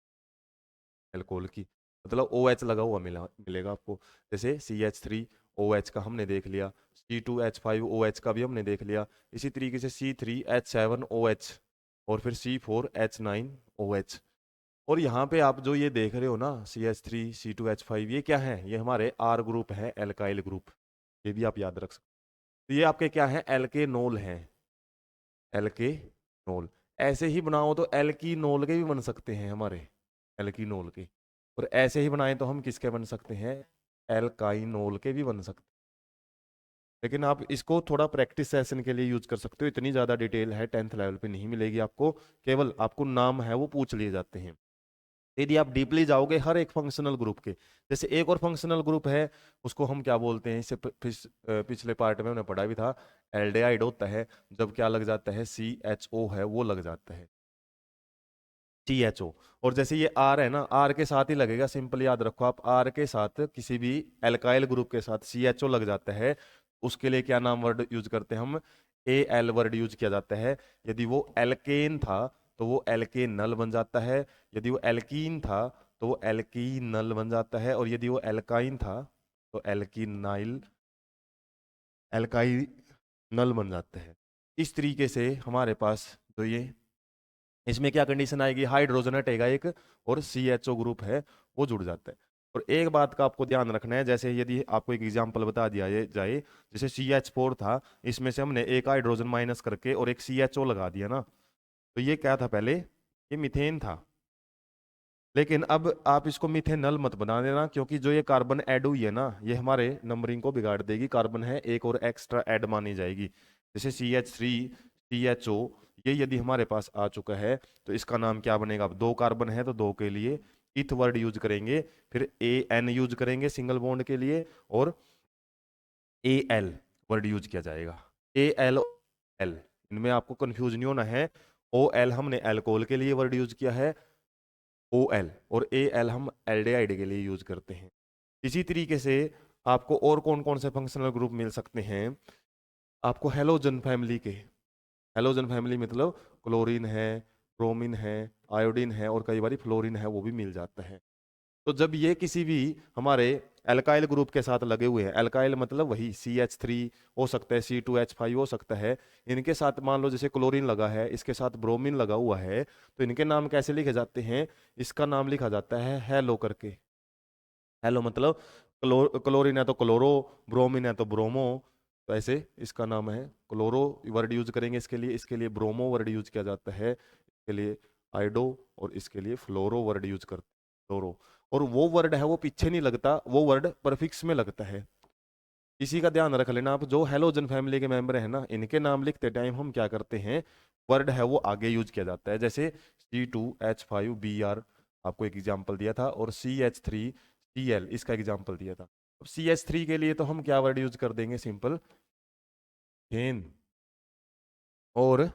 एल्कोहल की, मतलब OH लगा हुआ मिलेगा आपको। जैसे CH3OH का हमने देख लिया, C2H5OH का भी हमने देख लिया। इसी तरीके से C3H7OH, और फिर C4H9OH। और यहाँ पे आप जो ये देख रहे हो ना, CH3, C2H5, ये क्या है, ये हमारे R ग्रुप है, एल्काइल ग्रुप। ये भी आप याद रख सकते हो। तो ये आपके क्या है, एल्केनोल हैं, एल्केनोल। ऐसे ही बनाओ तो एल्कीनोल के भी बन सकते हैं हमारे, एल्कीनोल के। और ऐसे ही बनाए तो हम किसके बन सकते हैं, एल्काइनोल के भी बन सकते हैं। लेकिन आप इसको थोड़ा प्रैक्टिस सेशन के लिए यूज कर सकते हो, इतनी ज्यादा डिटेल है 10th लेवल पे नहीं मिलेगी आपको। केवल आपको नाम है वो पूछ लिए जाते हैं। यदि आप डीपली जाओगे हर एक फंक्शनल ग्रुप के, जैसे एक और फंक्शनल ग्रुप है, उसको हम क्या बोलते हैं, इसे पिछले पार्ट में हमने पढ़ा भी था, एल्डेहाइड होता है। जब क्या लग जाता है, CHO है वो लग जाता है, CHO। और जैसे ये R है ना, R के साथ ही लगेगा, सिंपल याद रखो आप, R के साथ किसी भी एल्काइल ग्रुप के साथ CHO लग जाता है, उसके लिए क्या नाम वर्ड यूज करते हैं हम, AL वर्ड यूज किया जाता है। यदि वो एल्केन था तो वो एल्केनल बन जाता है, यदि वो एल्कीन था तो वो एल्कीनल बन जाता है, और यदि वो एल्काइन था तो एल्कीनाइल, एल्काइनल बन जाता है। इस तरीके से हमारे पास जो ये, इसमें क्या कंडीशन आएगी, हाइड्रोजन हटेगा एक, और CHO ग्रुप है वो जुड़ जाता है। और एक बात का आपको ध्यान रखना है, जैसे यदि आपको एक एग्जांपल बता दिया जाए, जैसे CH4 था, इसमें से हमने एक हाइड्रोजन माइनस करके और एक CHO लगा दिया ना, तो ये क्या था, पहले ये मीथेन था, लेकिन अब आप इसको मीथेनल मत बना देना, क्योंकि जो ये कार्बन ऐड हुई है ना, ये हमारे नंबरिंग को बिगाड़ देगी। कार्बन है एक और एक्स्ट्रा ऐड मानी जाएगी। जैसे CH3 CHO, ये यदि हमारे पास आ चुका है तो इसका नाम क्या बनेगा? अब दो कार्बन है तो दो के लिए इथ वर्ड यूज करेंगे, फिर AN यूज करेंगे सिंगल बॉन्ड के लिए, और AL वर्ड यूज किया जाएगा। AL L, इनमें आपको कंफ्यूज नहीं होना है। OL हमने एल्कोहल के लिए वर्ड यूज किया है, OL, और AL हम एल्डिहाइड के लिए यूज करते हैं। इसी तरीके से आपको और कौन कौन से फंक्शनल ग्रुप मिल सकते हैं? आपको हेलोजन फैमिली के, हेलोजन फैमिली मतलब क्लोरीन है, ब्रोमीन है, आयोडीन है, और कई बार फ्लोरीन है, वो भी मिल जाता है। तो जब ये किसी भी हमारे एल्काइल ग्रुप के साथ लगे हुए हैं, एल्काइल मतलब वही CH3 हो सकता है, C2H5 हो सकता है, इनके साथ मान लो जैसे क्लोरीन लगा है, इसके साथ ब्रोमीन लगा हुआ है, तो इनके नाम कैसे लिखे जाते हैं? इसका नाम लिखा जाता है हेलो करके। हेलो मतलब क्लोरीन है तो क्लोरो, ब्रोमीन है तो ब्रोमो, तो ऐसे इसका नाम है। क्लोरो वर्ड यूज करेंगे इसके लिए ब्रोमो वर्ड यूज किया जाता है, इसके लिए आइडो, और इसके लिए फ्लोरो वर्ड यूज करते हैं, फ्लोरो। और वो वर्ड है वो पीछे नहीं लगता, वो वर्ड परफिक्स में लगता है। इसी का ध्यान रख लेना आप। जो हेलोजन फैमिली के मेंबर है ना, इनके नाम लिखते टाइम हम क्या करते हैं? वर्ड है वो आगे यूज किया जाता है। जैसे C2H5Br आपको एक एग्जांपल दिया था, और CH3Cl इसका एग्जांपल दिया था। अब CH3 के लिए तो हम क्या वर्ड यूज कर देंगे? सिंपल हेन। और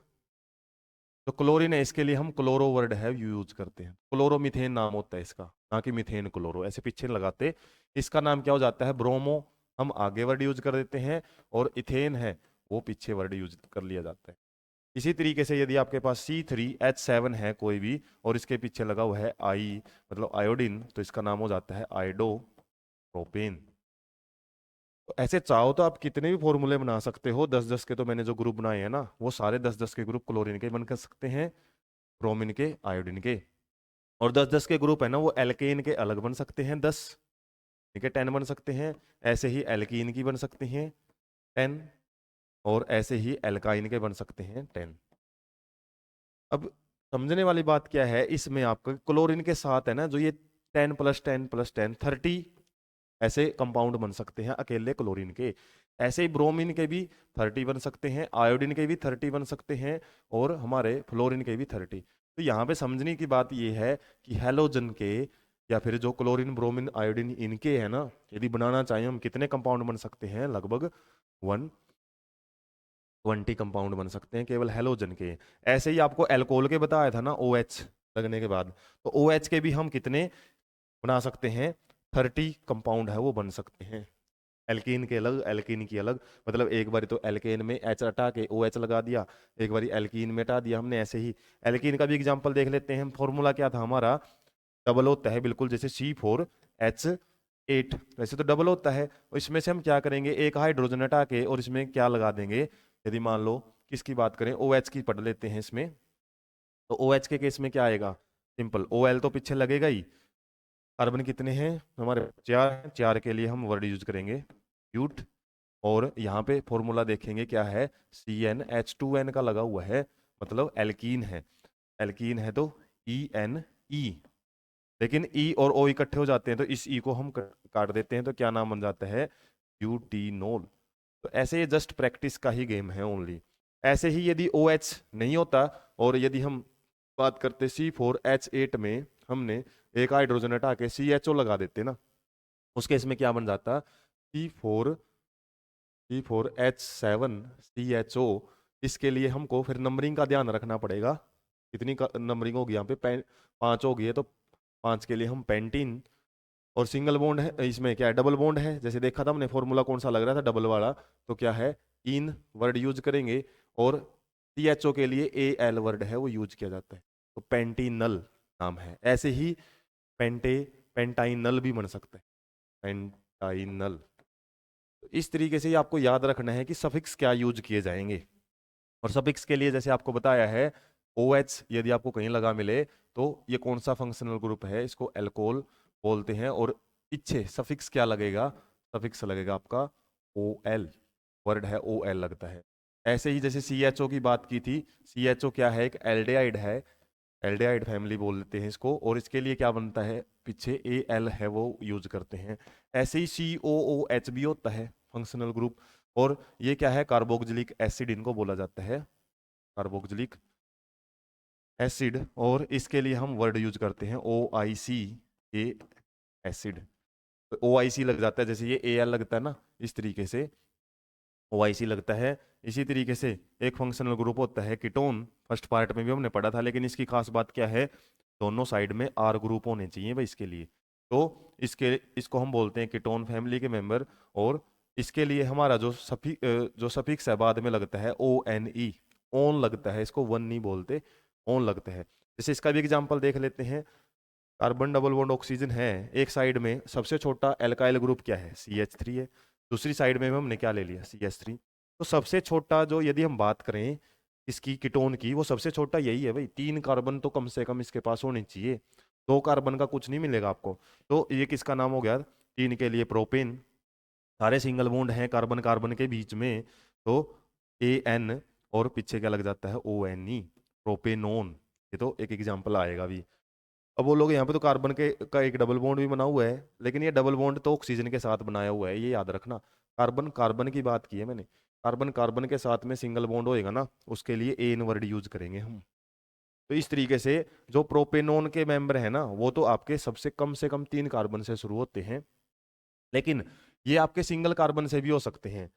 तो क्लोरीन है, इसके लिए हम क्लोरो वर्ड है यूज करते हैं। क्लोरोमीथेन नाम होता है इसका, ना कि मीथेन क्लोरो, ऐसे पीछे लगाते। इसका नाम क्या हो जाता है? ब्रोमो, हम आगे वर्ड यूज कर देते हैं, और इथेन है वो पीछे वर्ड यूज कर लिया जाता है। इसी तरीके से यदि आपके पास C3H7 है कोई भी, और इसके पीछे लगा हुआ है आई मतलब आयोडीन, तो इसका नाम हो जाता है आइडो प्रोपेन। तो ऐसे चाहो तो आप कितने भी फॉर्मूले बना सकते हो। 10-10 के तो मैंने जो ग्रुप बनाए हैं ना, वो सारे 10-10 के ग्रुप क्लोरीन के बन कर सकते हैं, ब्रोमीन के, आयोडीन के। और 10-10 के ग्रुप है ना, वो एल्केन के अलग बन सकते हैं 10, ठीक है, 10 बन सकते हैं। ऐसे ही एल्कीन की बन सकते हैं 10, और ऐसे ही एल्काइन के बन सकते हैं 10। अब समझने वाली बात क्या है इसमें, आपका क्लोरीन के साथ है ना, जो ये 10 + 10 + 10 30 ऐसे कंपाउंड बन सकते हैं अकेले क्लोरीन के। ऐसे ही ब्रोमीन के भी 30 बन सकते हैं, आयोडीन के भी 30 बन सकते हैं, और हमारे फ्लोरीन के भी 30। तो यहाँ पे समझने की बात ये है कि हैलोजन के, या फिर जो क्लोरीन ब्रोमीन आयोडीन इनके है ना, यदि बनाना चाहिए हम कितने कंपाउंड बन सकते हैं? लगभग 120 कंपाउंड बन सकते हैं केवल हैलोजन के। ऐसे ही आपको एल्कोहल के बताया था ना, OH लगने के बाद, तो OH के भी हम कितने बना सकते हैं? 30 कंपाउंड है वो बन सकते हैं। एल्कीन के अलग, एल्कीन की अलग, मतलब एक बार तो एल्केन में H हटा के OH लगा दिया, एक बार एल्कीन में हटा दिया हमने। ऐसे ही एल्कीन का भी एग्जांपल देख लेते हैं। फॉर्मूला क्या था हमारा? डबल होता है बिल्कुल, जैसे C4H8, वैसे तो डबल होता है। और इसमें से हम क्या करेंगे? एक हाइड्रोजन हटा के और इसमें क्या लगा देंगे? यदि मान लो किसकी बात करें, OH की पढ़ लेते हैं इसमें, तो OH के केस में क्या आएगा? सिंपल OL तो पीछे लगेगा ही। कार्बन कितने हैं हमारे? 4 हैं, 4 के लिए हम वर्ड यूज करेंगे ब्यूट। और यहाँ पे फॉर्मूला देखेंगे क्या है? CnH2n का लगा हुआ है, मतलब एल्कीन है। एल्कीन है तो ENE, लेकिन E और O इकट्ठे हो जाते हैं तो इस E को हम काट देते हैं, तो क्या नाम बन जाता है? ब्यूटीनोल। तो ऐसे ये जस्ट प्रैक्टिस का ही गेम है ओनली। ऐसे ही यदि OH नहीं होता, और यदि हम बात करते C4H8 में, हमने एक हाइड्रोजन हटा के CHO लगा देते ना, उस केस में क्या बन जाता? C4H7CHO। इसके लिए हमको फिर नंबरिंग का ध्यान रखना पड़ेगा। कितनी नंबरिंग होगी यहाँ पे? 5 होगी है, तो 5 के लिए हम पेंटीन। और सिंगल बॉन्ड है, इसमें क्या है? डबल बॉन्ड है। जैसे देखा था हमने फॉर्मूला कौन सा लग रहा था? डबल वाला। तो क्या है? इन वर्ड यूज करेंगे, और CHO के लिए AL वर्ड है वो यूज किया जाता है, तो पेंटीनल नाम है। ऐसे ही पेंटाइनल भी बन सकता है, पेंटाइनल। तो इस तरीके से ही आपको याद रखना है कि सफिक्स क्या यूज किए जाएंगे। और सफिक्स के लिए जैसे आपको बताया है, OH यदि आपको कहीं लगा मिले तो ये कौन सा फंक्शनल ग्रुप है? इसको एल्कोहल बोलते हैं। और पीछे सफिक्स क्या लगेगा? सफिक्स लगेगा आपका OL, वर्ड है OL लगता है। ऐसे ही जैसे CHO की बात की थी, CHO क्या है? एक एल्डिहाइड है। एल्डिहाइड फैमिली बोल देते हैं इसको। और इसके लिए क्या बनता है, पीछे AL है वो यूज करते हैं। ऐसे ही COOH भी होता है फंक्शनल ग्रुप। और ये क्या है, कार्बोक्सिलिक एसिड इनको बोला जाता है, कार्बोक्सिलिक एसिड। और इसके लिए हम वर्ड यूज करते हैं OIC ए एसिड। तो OIC लग जाता है, जैसे ये AL लगता है ना, इस तरीके से OIC लगता है। इसी तरीके से एक फंक्शनल ग्रुप होता है कीटोन, फर्स्ट पार्ट में भी हमने पढ़ा था, लेकिन इसकी खास बात क्या है, दोनों साइड में R ग्रुप होने चाहिए भाई इसके लिए। तो इसको हम बोलते हैं कीटोन फैमिली के मेंबर। और इसके लिए हमारा जो सफिक्स है बाद में लगता है ONE, ओन लगता है, इसको वन नहीं बोलते, ओन लगता है। जैसे इसका भी एग्जांपल देख लेते हैं। कार्बन डबल बॉन्ड ऑक्सीजन है, एक साइड में सबसे छोटा एल्काइल ग्रुप क्या है, CH3 है। दूसरी साइड में हमने क्या ले लिया, CH3। तो सबसे छोटा जो, यदि हम बात करें इसकी कीटोन की, वो सबसे छोटा यही है भाई। 3 कार्बन तो कम से कम इसके पास होने चाहिए, 2 कार्बन का कुछ नहीं मिलेगा आपको। तो ये किसका नाम हो गया, 3 के लिए प्रोपेन। सारे सिंगल बॉन्ड हैं कार्बन कार्बन के बीच में, तो AN और पीछे क्या लग जाता है, ONE, प्रोपेनोन। ये तो एक एग्जाम्पल आएगा भी। अब वो लोग यहाँ पे तो कार्बन के का एक डबल बॉन्ड भी बना हुआ है, लेकिन ये डबल बॉन्ड तो ऑक्सीजन के साथ बनाया हुआ है, ये याद रखना। कार्बन कार्बन की बात की है मैंने, कार्बन कार्बन के साथ में सिंगल बॉन्ड होएगा ना, उसके लिए एन वर्ड यूज करेंगे हम। तो इस तरीके से जो प्रोपेनोन के मेंबर है ना, वो तो आपके सबसे कम से कम 3 कार्बन से शुरू होते हैं, लेकिन ये आपके सिंगल कार्बन से भी हो सकते हैं।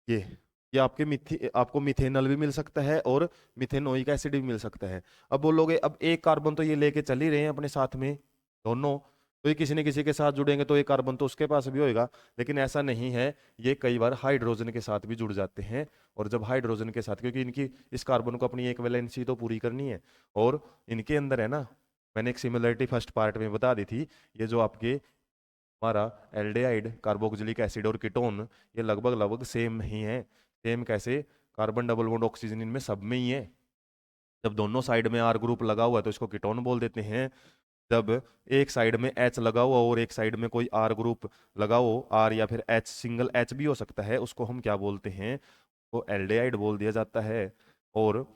ये ये आपको मिथेनल भी मिल सकता है और मिथेनोइक एसिड भी मिल सकता है। अब बोलोगे अब एक कार्बन तो ये लेके चल ही रहे हैं अपने साथ में दोनों, तो ये किसी न किसी के साथ जुड़ेंगे तो एक कार्बन तो उसके पास भी होएगा। लेकिन ऐसा नहीं है, ये कई बार हाइड्रोजन के साथ भी जुड़ जाते हैं। और जब हाइड्रोजन के साथ, क्योंकि इनकी इस कार्बन को अपनी एक वैलेंसी तो पूरी करनी है, और इनके अंदर है ना, मैंने एक सिमिलरिटी फर्स्ट पार्ट में बता दी थी, ये जो आपके हमारा एल्डिहाइड कार्बोक्सिलिक एसिड और कीटोन, ये लगभग लगभग सेम ही है। सेम कैसे, कार्बन डबल बॉन्ड ऑक्सीजन इनमें सब में ही है। जब दोनों साइड में R ग्रुप लगा हुआ है तो इसको कीटोन बोल देते हैं। जब एक साइड में H लगा हुआ और एक साइड में कोई R ग्रुप लगा हो, R या फिर H, सिंगल H भी हो सकता है, उसको हम क्या बोलते हैं, वो एल्डिहाइड बोल दिया जाता है। और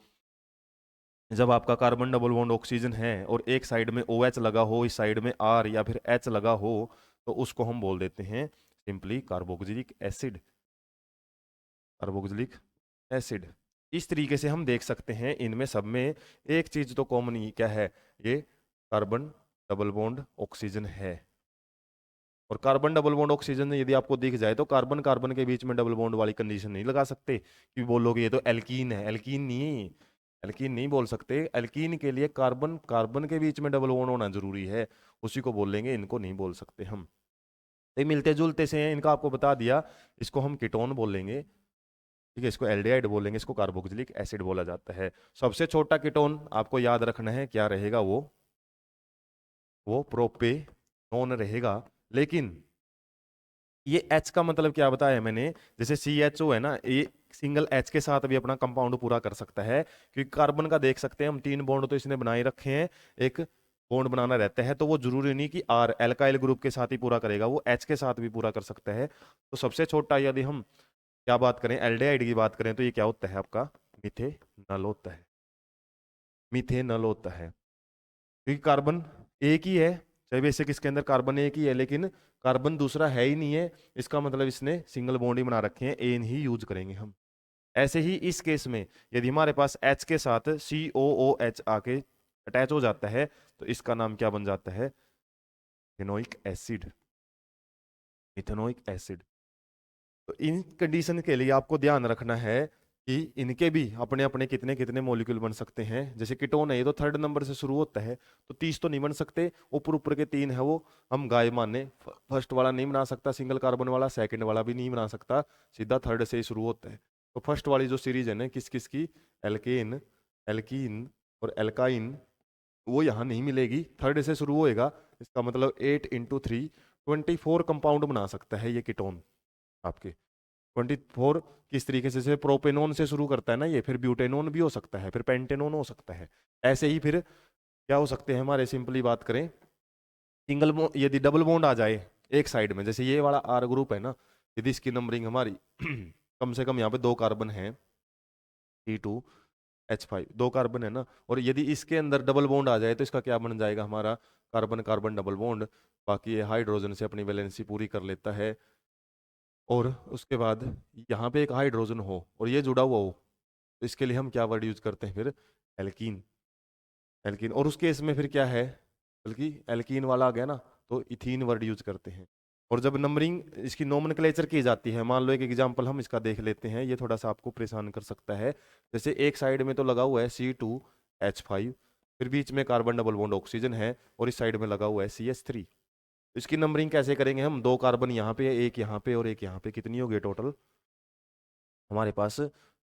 जब आपका कार्बन डबल बॉन्ड ऑक्सीजन है और एक साइड में OH लगा हो, इस साइड में R या फिर H लगा हो, तो उसको हम बोल देते हैं simply carboxylic acid, carboxylic acid. इस तरीके से हम देख सकते हैं इनमें सब में एक चीज तो कॉमन क्या है, ये कार्बन डबल बॉन्ड ऑक्सीजन है। और कार्बन डबल बॉन्ड ऑक्सीजन यदि आपको दिख जाए तो कार्बन कार्बन के बीच में डबल बॉन्ड वाली कंडीशन नहीं लगा सकते कि बोलोगे ये तो एल्कीन है, एल्कीन नहीं, एल्कीन नहीं बोल सकते। एल्कीन के लिए कार्बन कार्बन के बीच में डबल बॉन्ड होना जरूरी है, उसी को बोलेंगे, इनको नहीं बोल सकते हम। ये मिलते जुलते से हैं, इनका आपको बता दिया, इसको हम कीटोन बोलेंगे, ठीक है, इसको एल्डिहाइड बोलेंगे, इसको कार्बोक्सिलिक एसिड बोला जाता है। सबसे छोटा कीटोन आपको याद रखना है क्या रहेगा, वो प्रोपेनोन रहेगा। लेकिन ये H का मतलब क्या बताया मैंने, जैसे CHO है ना, ये सिंगल H के साथ भी अपना कंपाउंड पूरा कर सकता है, क्योंकि कार्बन का देख सकते हैं हम 3 बॉन्ड तो इसने बनाए रखे हैं, एक बॉन्ड बनाना रहता है, तो वो जरूरी नहीं कि R एल्काइल ग्रुप के साथ ही पूरा करेगा, वो H के साथ भी पूरा कर सकता है। तो सबसे छोटा यदि हम क्या बात करें, एल्डिहाइड की बात करें, तो ये क्या होता है आपका, मिथेनॉल होता है, मिथेनॉल होता है। क्योंकि कार्बन एक ही है, चाहे बेसिक इसके अंदर कार्बन एक ही है, लेकिन कार्बन दूसरा है ही नहीं है, इसका मतलब इसने सिंगल बॉन्ड ही बना रखे हैं, एन ही यूज करेंगे हम। ऐसे ही इस केस में यदि हमारे पास H के साथ COOH आके अटैच हो जाता है, तो इसका नाम क्या बन जाता है, मिथेनोइक एसिड, मिथेनोइक एसिड। तो इन कंडीशन के लिए आपको ध्यान रखना है कि इनके भी अपने अपने कितने कितने मॉलिक्यूल बन सकते हैं। जैसे कीटोन है, ये तो 3rd नंबर से शुरू होता है, तो 30 तो नहीं बन सकते, ऊपर ऊपर के 3 है वो हम गाय माने, फर्स्ट वाला नहीं बना सकता सिंगल कार्बन वाला, सेकंड वाला भी नहीं बना सकता, सीधा 3rd से ही शुरू होता है। तो फर्स्ट वाली जो सीरीज है ना किस किस की, एल्केन, एल्कीन और एल्काइन, वो यहाँ नहीं मिलेगी, 3rd से शुरू होएगा। इसका मतलब 8 इंटू 3 24 कंपाउंड बना सकता है ये कीटोन आपके। 24 किस तरीके से प्रोपेनोन से शुरू करता है ना ये, फिर ब्यूटेनोन भी हो सकता है, फिर पेंटेनोन हो सकता है। ऐसे ही फिर क्या हो सकते हैं हमारे, सिंपली बात करें, सिंगल बॉन्ड यदि डबल बॉन्ड आ जाए एक साइड में, जैसे ये वाला R ग्रुप है ना, यदि इसकी नंबरिंग हमारी कम से कम यहाँ पे 2 कार्बन है, T2 H5, 2 कार्बन है ना, और यदि इसके अंदर डबल बॉन्ड आ जाए तो इसका क्या बन जाएगा हमारा, कार्बन कार्बन डबल बॉन्ड। बाकी ये हाइड्रोजन से अपनी वैलेंसी पूरी कर लेता है, और उसके बाद यहाँ पे एक हाइड्रोजन हो और ये जुड़ा हुआ हो, तो इसके लिए हम क्या वर्ड यूज करते हैं फिर, एल्कीन। एल्कीन, और उस केस में फिर क्या है, बल्कि एल्कीन वाला आ गया ना, तो इथीन वर्ड यूज करते हैं। और जब नंबरिंग इसकी नोमेनक्लेचर की जाती है, मान लो एक एग्जांपल हम इसका देख लेते हैं, ये थोड़ा सा आपको परेशान कर सकता है। जैसे एक साइड में तो लगा हुआ है C2H5, फिर बीच में कार्बन डबल बॉन्ड ऑक्सीजन है, और इस साइड में लगा हुआ है CH3। इसकी नंबरिंग कैसे करेंगे हम, 2 कार्बन यहाँ पे, एक यहाँ पे और एक यहाँ पे, कितनी हो गई टोटल हमारे पास,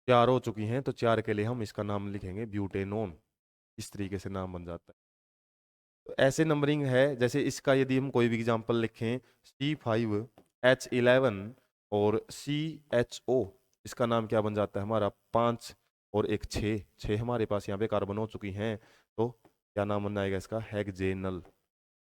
4 हो चुकी हैं। तो 4 के लिए हम इसका नाम लिखेंगे ब्यूटेनोन, इस तरीके से नाम बन जाता है। तो ऐसे नंबरिंग है, जैसे इसका यदि हम कोई भी एग्जांपल लिखें, C5H11 और CHO, इसका नाम क्या बन जाता है हमारा, 5 और एक 6 हमारे पास यहाँ पे कार्बन हो चुकी हैं, तो क्या नाम बन जाएगा इसका, हेक्जेनल,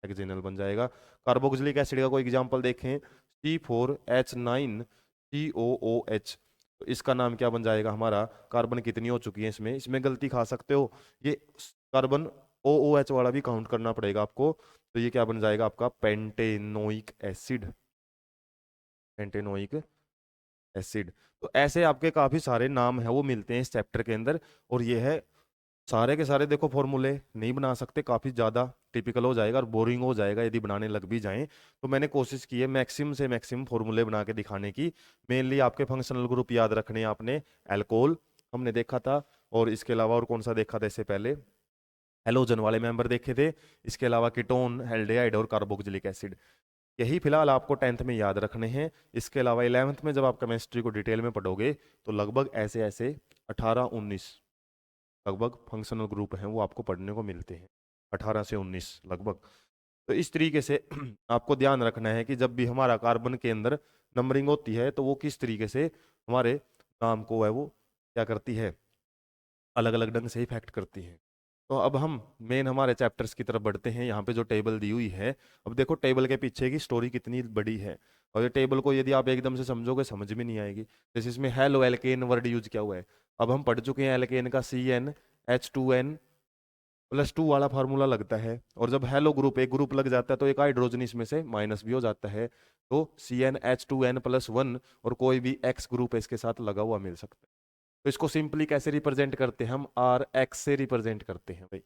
हेक्जेनल बन जाएगा। कार्बोक्सिलिक एसिड का कोई एग्जांपल देखें, C4H9COOH, तो इसका नाम क्या बन जाएगा हमारा, कार्बन कितनी हो चुकी है इसमें, इसमें गलती खा सकते हो, ये कार्बन OOH वाला भी काउंट करना पड़ेगा आपको। तो ये क्या बन जाएगा आपका, पेंटेनोइक एसिड, पेंटेनोइक एसिड। तो ऐसे आपके काफी सारे नाम है वो मिलते हैं इस चैप्टर के अंदर, और ये है सारे के सारे, देखो फॉर्मूले नहीं बना सकते, काफी ज्यादा टिपिकल हो जाएगा और बोरिंग हो जाएगा यदि बनाने लग भी जाएं। तो मैंने कोशिश की है मैक्सिमम से मैक्सिमम फॉर्मूले बना के दिखाने की। मेनली आपके फंक्शनल ग्रुप याद रखने हैं आपने, एल्कोहल हमने देखा था, और इसके अलावा और कौन सा देखा था इससे पहले, हेलोजन वाले मेंबर देखे थे, इसके अलावा कीटोन, एल्डिहाइड और कार्बोक्सिलिक एसिड, यही फिलहाल आपको 10th में याद रखने हैं। इसके अलावा 11th में जब आप केमिस्ट्री को डिटेल में पढ़ोगे तो लगभग ऐसे ऐसे 18-19 लगभग फंक्शनल ग्रुप हैं वो आपको पढ़ने को मिलते हैं, 18 से 19 लगभग। तो इस तरीके से आपको ध्यान रखना है कि जब भी हमारा कार्बन के अंदर नंबरिंग होती है तो वो किस तरीके से हमारे नाम को है वो क्या करती है, अलग अलग ढंग से इफेक्ट करती है। तो अब हम मेन हमारे चैप्टर्स की तरफ बढ़ते हैं। यहाँ पे जो टेबल दी हुई है, अब देखो टेबल के पीछे की स्टोरी कितनी बड़ी है, और ये टेबल को यदि आप एकदम से समझोगे समझ में नहीं आएगी। जैसे इसमें हेलो एल्केन वर्ड यूज किया हुआ है, अब हम पढ़ चुके हैं एल्केन का CnH2n+2 वाला फार्मूला लगता है, और जब हेलो ग्रुप एक ग्रुप लग जाता है तो एक हाइड्रोजन इसमें से माइनस भी हो जाता है, तो CnH2n+1 और कोई भी X ग्रुप इसके साथ लगा हुआ मिल सकता है। तो इसको सिंपली कैसे रिप्रेजेंट करते हैं हम, Rx से रिप्रेजेंट करते हैं भाई,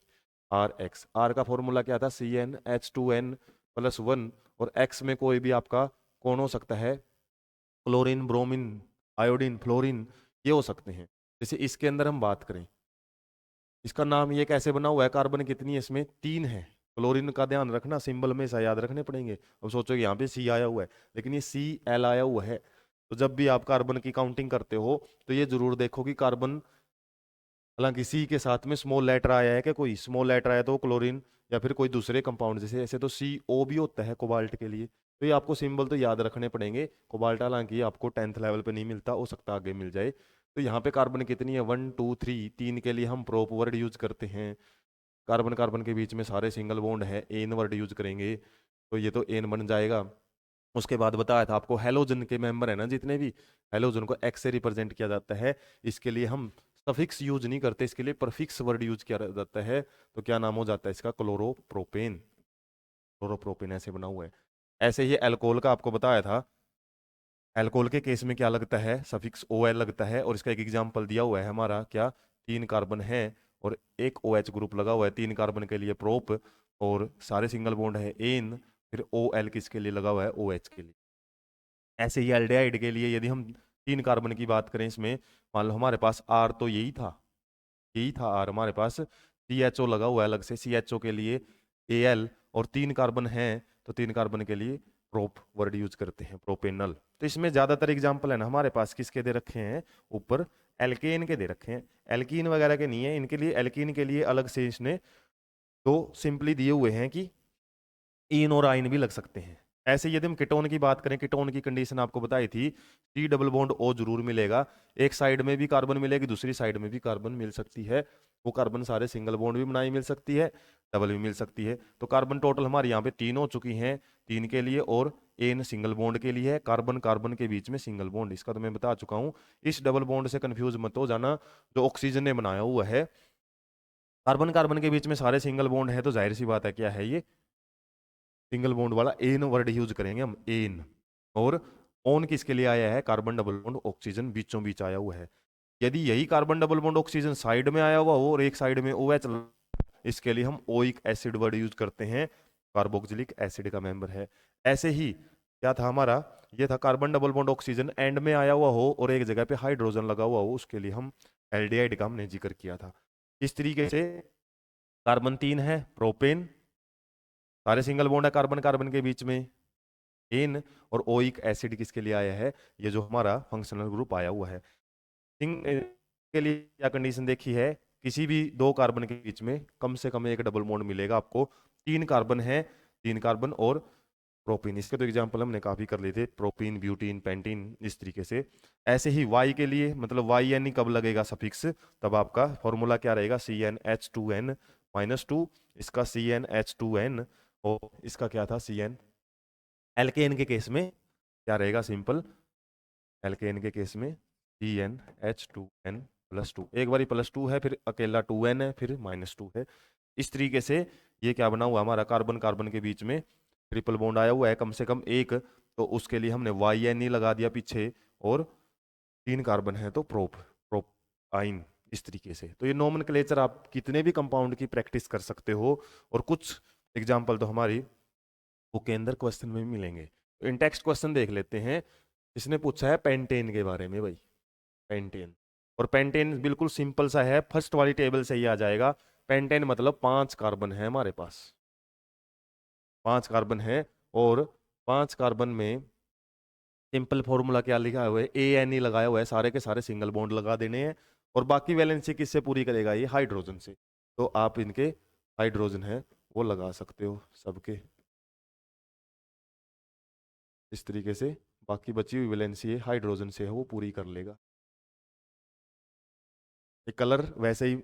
Rx, R का फॉर्मूला क्या था, CnH2n+1, और X में कोई भी आपका कौन हो सकता है, क्लोरीन, ब्रोमीन, आयोडीन, फ्लोरीन, ये हो सकते हैं। जैसे इसके अंदर हम बात करें, इसका नाम ये कैसे बना हुआ है, कार्बन कितनी है इसमें, 3 है। क्लोरीन का ध्यान रखना, सिंबल में ऐसा याद रखने पड़ेंगे। अब सोचो यहाँ पे C आया हुआ है, लेकिन ये Cl आया हुआ है। तो जब भी आप कार्बन की काउंटिंग करते हो तो ये जरूर देखो कि कार्बन, हालांकि सी के साथ में स्मॉल लेटर आया है, क्या कोई स्मॉल लेटर आया तो क्लोरीन या फिर कोई दूसरे कंपाउंड, जैसे ऐसे तो CO भी होता है कोबाल्ट के लिए। तो ये आपको सिंबल तो याद रखने पड़ेंगे। कोबाल्ट हालांकि आपको 10th लेवल पे नहीं मिलता, हो सकता आगे मिल जाए। तो यहाँ पे कार्बन कितनी है, 1 2 3, 3 के लिए हम प्रोप वर्ड यूज करते हैं। कार्बन कार्बन के बीच में सारे सिंगल बॉन्ड है, एन वर्ड यूज करेंगे, तो ये तो एन बन जाएगा। उसके बाद बताया था आपको हेलोजन के मेंबर है ना जितने भी, हेलोजन को एक्स से रिप्रेजेंट किया जाता है। इसके लिए हम सफिक्स यूज नहीं करते, इसके लिए प्रफिक्स वर्ड यूज किया जाता है। तो क्या नाम हो जाता है इसका, क्लोरोप्रोपेन, क्लोरोप्रोपेन ऐसे बना हुआ है। ऐसे ही एल्कोहल का आपको बताया था, एल्कोहल के केस में क्या लगता है, सफिक्स OL लगता है, और इसका एक एग्जाम्पल दिया हुआ है हमारा, क्या 3 कार्बन है और एक OH ग्रुप लगा हुआ है, 3 कार्बन के लिए प्रोप, और सारे सिंगल बॉन्ड है एन, फिर OL किसके लिए लगा हुआ है, OH के लिए। ऐसे ही एल्डिहाइड के लिए यदि हम 3 कार्बन की बात करें, इसमें मान लो हमारे पास R तो यही था R हमारे पास, CHO लगा हुआ है अलग से, CHO के लिए Al, और 3 कार्बन हैं तो 3 कार्बन के लिए प्रोप वर्ड यूज करते हैं, प्रोपेनल। तो इसमें ज्यादातर एग्जाम्पल है ना हमारे पास किसके दे रखे हैं, ऊपर एल्केन के दे रखे हैं, एल्कीन वगैरह के नहीं है। इनके लिए एल्कीन के लिए अलग से इसने तो सिंपली दिए हुए हैं कि इन और आइन भी लग सकते हैं। ऐसे यदि हम कीटोन की बात करें, कीटोन की कंडीशन आपको बताई थी, सी डबल बॉन्ड ओ जरूर मिलेगा, एक साइड में भी कार्बन मिलेगी, दूसरी साइड में भी कार्बन मिल सकती है। वो कार्बन सारे सिंगल बॉन्ड भी बनाई मिल सकती है, डबल भी मिल सकती है। तो कार्बन टोटल हमारे यहाँ पे 3 हो चुकी हैं, 3 के लिए और एन सिंगल बॉन्ड के लिए है। कार्बन कार्बन के बीच में सिंगल बॉन्ड, इसका तो मैं बता चुका हूँ। इस डबल बॉन्ड से कंफ्यूज मत हो जाना, जो ऑक्सीजन ने बनाया हुआ है। कार्बन कार्बन के बीच में सारे सिंगल बॉन्ड है, तो जाहिर सी बात है क्या है ये, सिंगल बॉन्ड वाला एन वर्ड यूज करेंगे हम, एन। और ऑन किसके लिए आया है, कार्बन डबल बॉन्ड ऑक्सीजन बीचों बीच आया हुआ है। यदि यही carbon double bond oxygen side में आया हुआ हो और एक साइड में OH, इसके लिए हम ओइक एसिड वर्ड यूज करते हैं, कार्बोक्सिलिक एसिड का मेंबर है। ऐसे ही क्या था हमारा, ये था carbon double bond oxygen and में आया हुआ हो और एक जगह पे हाइड्रोजन लगा हुआ हो, उसके लिए हम एल्डिहाइड का हमने जिक्र किया था। इस तरीके से कार्बन 3 है, प्रोपेन, सारे सिंगल बॉन्ड है कार्बन कार्बन के बीच में, एन, और ओइक एसिड किसके लिए आया है, ये जो हमारा फंक्शनल ग्रुप आया हुआ है। के लिए क्या कंडीशन देखी है, किसी भी 2 कार्बन के बीच में कम से कम एक डबल बॉन्ड मिलेगा आपको। 3 कार्बन है, 3 कार्बन और प्रोपीन, इसके तो एग्जांपल हमने काफी कर लिए थे, प्रोपीन, ब्यूटीन, पेंटीन, इस तरीके से। ऐसे ही वाई के लिए, मतलब वाई एन कब लगेगा सफिक्स, तब आपका फॉर्मूला क्या रहेगा, CnH2n-2, इसका CnH2n, और इसका क्या था CN। एल्केन के केस में क्या रहेगा, सिंपल, एल्केन के केस में CnH2n+2, एक बारी +2 है, फिर अकेला 2n है, फिर -2 है। इस तरीके से ये क्या बना हुआ हमारा, कार्बन कार्बन के बीच में ट्रिपल बॉन्ड आया हुआ है कम से कम एक, तो उसके लिए हमने YN लगा दिया पीछे, और 3 कार्बन है तो प्रोपाइन, इस तरीके से। तो ये नोमेनक्लेचर आप कितने भी कंपाउंड की प्रैक्टिस कर सकते हो, और कुछ एग्जाम्पल तो हमारी बुक के अंदर क्वेश्चन में भी मिलेंगे। तो इन टेक्स्ट क्वेश्चन देख लेते हैं। इसने पूछा है पेंटेन के बारे में भाई, पेंटेन, और पेंटेन बिल्कुल सिंपल सा है, फर्स्ट वाली टेबल से ही आ जाएगा। पेंटेन मतलब 5 कार्बन है हमारे पास, 5 कार्बन है, और 5 कार्बन में सिंपल फॉर्मूला क्या लिखा हुआ है, ANE लगाया हुआ है, सारे के सारे सिंगल बॉन्ड लगा देने हैं, और बाकी वैलेंसी किससे पूरी करेगा, ये हाइड्रोजन से। तो आप इनके हाइड्रोजन है वो लगा सकते हो सबके, इस तरीके से। बाकी बची हुई वैलेंसी है हाइड्रोजन से है, वो पूरी कर लेगा। ये कलर वैसे ही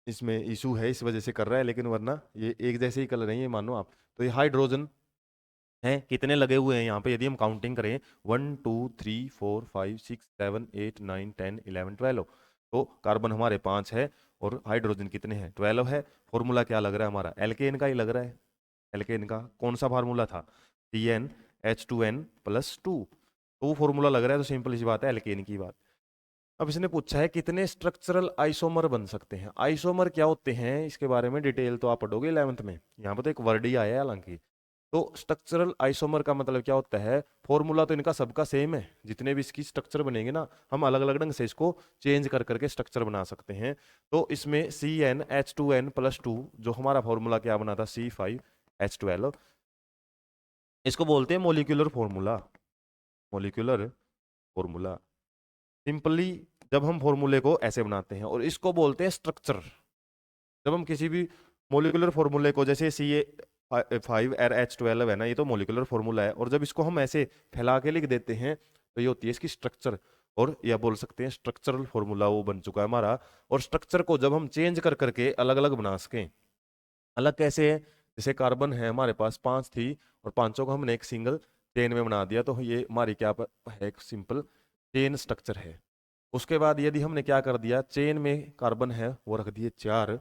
इसमें इशू है, इस वजह से कर रहा है, लेकिन वरना ये एक जैसे ही कलर है, ये मानो आप। तो ये हाइड्रोजन हैं, कितने लगे हुए हैं यहाँ पे, यदि हम काउंटिंग करें 1 2 3 4 5 6 7 8 9 10 11 12, तो कार्बन हमारे 5 है और हाइड्रोजन कितने हैं, 12 है। फॉर्मूला क्या लग रहा है हमारा, एल्केन का ही लग रहा है। एल्केन का कौन सा फार्मूला था, CnH2n+2, तो वो फॉर्मूला लग रहा है, तो सिंपल सी बात है एल्केन की बात। अब इसने पूछा है कितने स्ट्रक्चरल आइसोमर बन सकते हैं। आइसोमर क्या होते हैं, इसके बारे में डिटेल तो आप पढ़ोगे 11th में, यहाँ पर तो एक वर्ड ही आया है हालांकि। तो स्ट्रक्चरल आइसोमर का मतलब क्या होता है, फॉर्मूला तो इनका सबका सेम है, जितने भी इसकी स्ट्रक्चर बनेंगे ना, हम अलग अलग ढंग से इसको चेंज कर करके स्ट्रक्चर बना सकते हैं। तो इसमें CnH2n+2, जो हमारा फॉर्मूला क्या बना था, C5H12, इसको बोलते हैं molecular formula, molecular formula. Simply जब हम फॉर्मूले को ऐसे बनाते हैं, और इसको बोलते हैं स्ट्रक्चर। जब हम किसी भी मोलिकुलर फॉर्मूले को, जैसे CA5RH12 है ना, ये तो मोलिकुलर फॉर्मूला है, और जब इसको हम ऐसे फैला के लिख देते हैं, तो ये होती है इसकी स्ट्रक्चर, और या बोल सकते हैं स्ट्रक्चरल फॉर्मूला वो बन चुका है हमारा। और स्ट्रक्चर को जब हम चेंज कर करके अलग अलग बना सकें, अलग कैसे है, जैसे कार्बन है हमारे पास 5 थी, और पांचों को हमने एक सिंगल चेन में बना दिया, तो ये हमारी क्या है, एक सिंपल चेन स्ट्रक्चर है। उसके बाद यदि हमने क्या कर दिया, चेन में कार्बन है वो रख दिए 4,